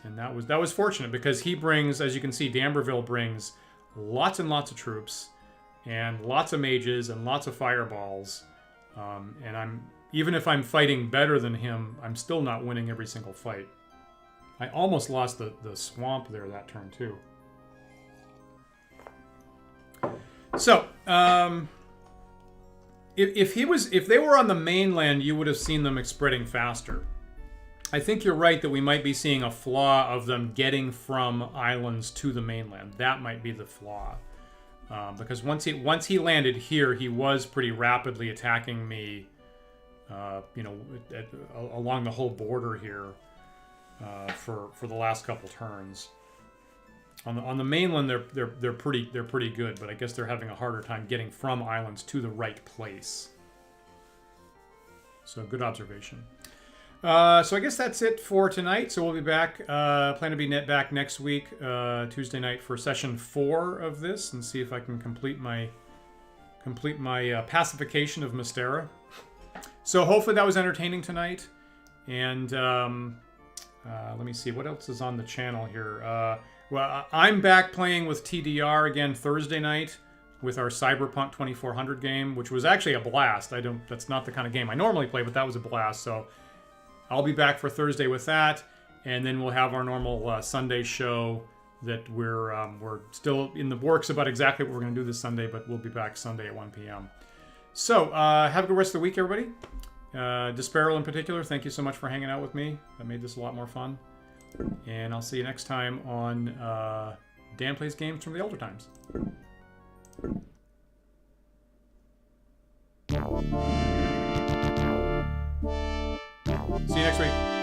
And that was fortunate because he brings, as you can see, D'Amberville brings lots and lots of troops and lots of mages and lots of fireballs. And even if I'm fighting better than him, I'm still not winning every single fight. I almost lost the swamp there that turn too. So, if they were on the mainland, you would have seen them spreading faster. I think you're right that we might be seeing a flaw of them getting from islands to the mainland. That might be the flaw, because once he landed here, he was pretty rapidly attacking me. Along the whole border here for the last couple turns. On the mainland, they're pretty good, but I guess they're having a harder time getting from islands to the right place. So good observation. So I guess that's it for tonight. So we'll be back. Plan to be back next week, Tuesday night, for session 4 of this, and see if I can complete my pacification of Mystara. So hopefully that was entertaining tonight. And let me see what else is on the channel here. Well, I'm back playing with TDR again Thursday night with our Cyberpunk 2400 game, which was actually a blast. That's not the kind of game I normally play, but that was a blast. So I'll be back for Thursday with that, and then we'll have our normal Sunday show that we're still in the works about exactly what we're going to do this Sunday, but we'll be back Sunday at 1 p.m. So have a good rest of the week, everybody. Disparrow in particular, thank you so much for hanging out with me. That made this a lot more fun. And I'll see you next time on Dan Plays Games from the Elder Times. See you next week.